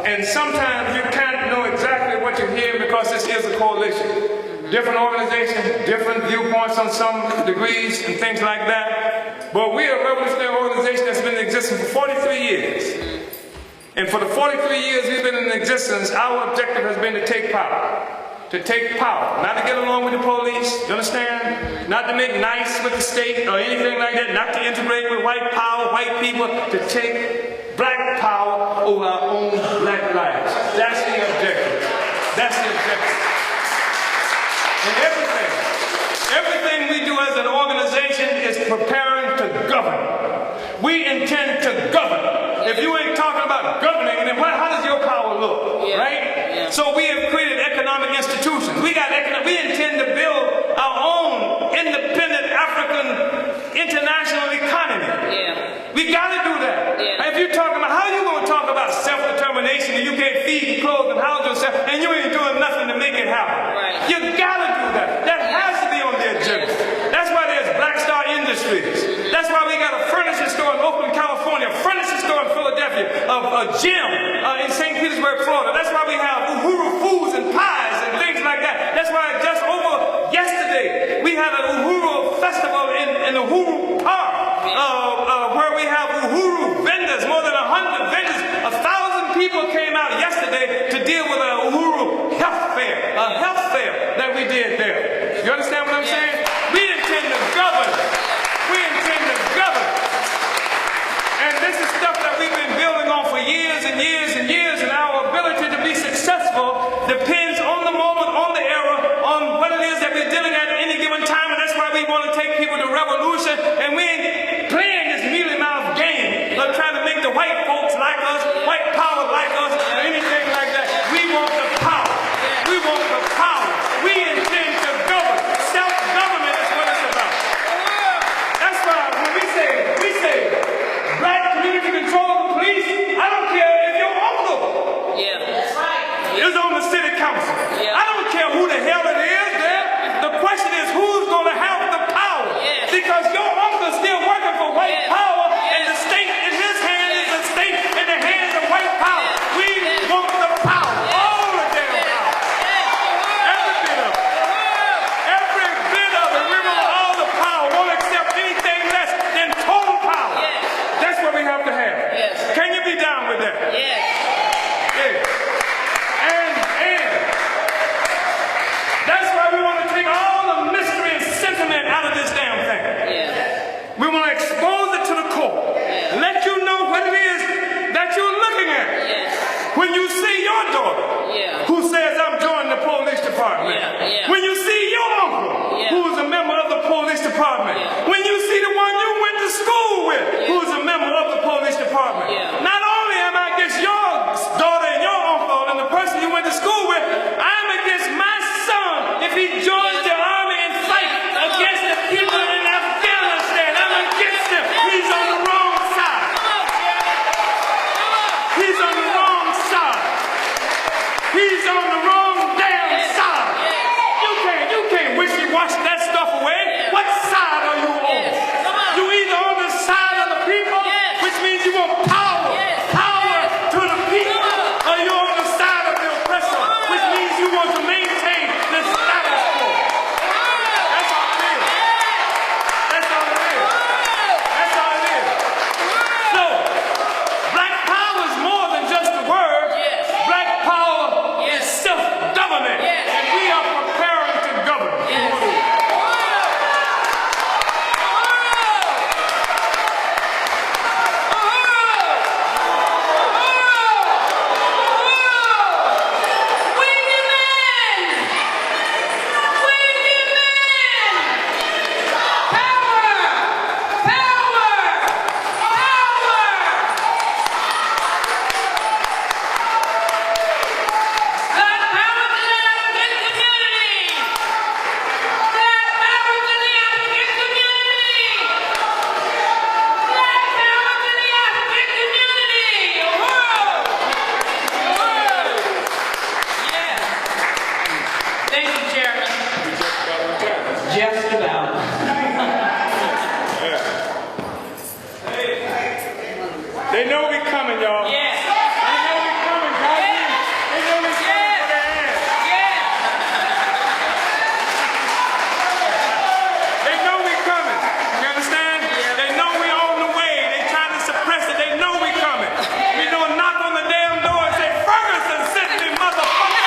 And sometimes you can't know exactly what you're hearing because this is a coalition. Different organizations, different viewpoints on some degrees and things like that. But we are a revolutionary organization that's been in existence for 43 years. And for the 43 years we've been in existence, our objective has been to take power. To take power. Not to get along with the police, you understand? Not to make nice with the state or anything like that. Not to integrate with white power, white people. To take black power over our own black lives. That's the objective. That's the objective. And everything we do as an organization is preparing to govern. We intend to govern. If you ain't talking about governing, then how does your power look? Yeah. Right? Yeah. So we have created economic institutions. We intend to build our own independent African international economy. Yeah. We got to do that. Yeah. If you're talking about, how are you going to talk about self-determination and you can't feed and clothe and house yourself and you ain't doing nothing to make it happen? Right. You got to do that. That has to be on the agenda. That's why there's Black Star Industries. That's why we got a furniture store in Oakland, California, a furniture store in Philadelphia, a gym in St. Petersburg, Florida. That's why we have Uhuru foods and pies and things like that. That's why just over yesterday we had an Uhuru festival in Uhuru Park where we have Uhuru vendors, more than 100 vendors. 1,000 people came out yesterday to deal with an Uhuru health fair, a health fair that we did there. You understand what I'm saying? We intend to govern. We intend to govern. And this is stuff that we've been building on for years and years and years, and our ability to be successful depends on the moment, on the era, on what it is that we're dealing at any given time, and that's why we want to take people to revolution, and we ain't playing this mealy-mouthed game of trying to make the white folks like us, white power like us, or anything like that. We want the power. We want the power. We intend to govern. Self-government is what it's about. That's why when we say black community control the police, I don't care if your uncle is on the city council. I don't care who the hell it is there. The question is who's going to have the power. Because your uncle's still working for white power, and the state in his hand is a state in the hands of white power. We want the power. All the damn power. Every bit of it. Every bit of it. We want all the power. Won't accept anything less than total power. That's what we have to have. Can you be down with that? Yeah. And that's why we want to take all the mystery and sentiment out of this damn thing. We want to expose it to the core. Let you know what it is that you're looking at. When you see your daughter who says, I'm joining the police department. When you see your uncle who is a member of the police department. When you see the one you went to school with who is a member of the police department. Not only am I against your daughter and your uncle and the person you went to school with, I'm against my son if he joins the army and fights against the people in Afghanistan. I'm against him. He's on the wrong side. He's on the wrong side. He's on the wrong damn side. You can't wishy-wash that stuff away. What side They know we coming, y'all.
Yeah.
They know we coming, guys. They know we coming for their ass. They know we coming. You understand? They know we on the way. They trying to suppress it. They know we coming. We gonna knock on the damn door and say, Ferguson sent me, motherfucker.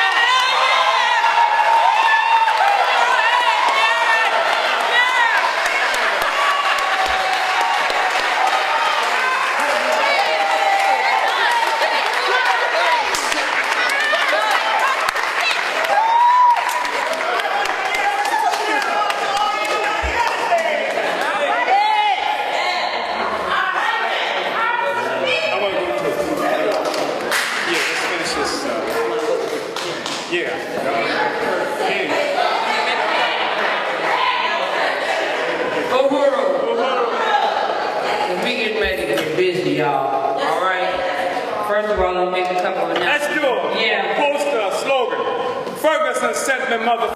We getting ready to get busy, y'all. All right. First of all, let me make a couple of announcements.
Let's do it.
Yeah.
Poster, slogan. Ferguson sent me, motherfucker.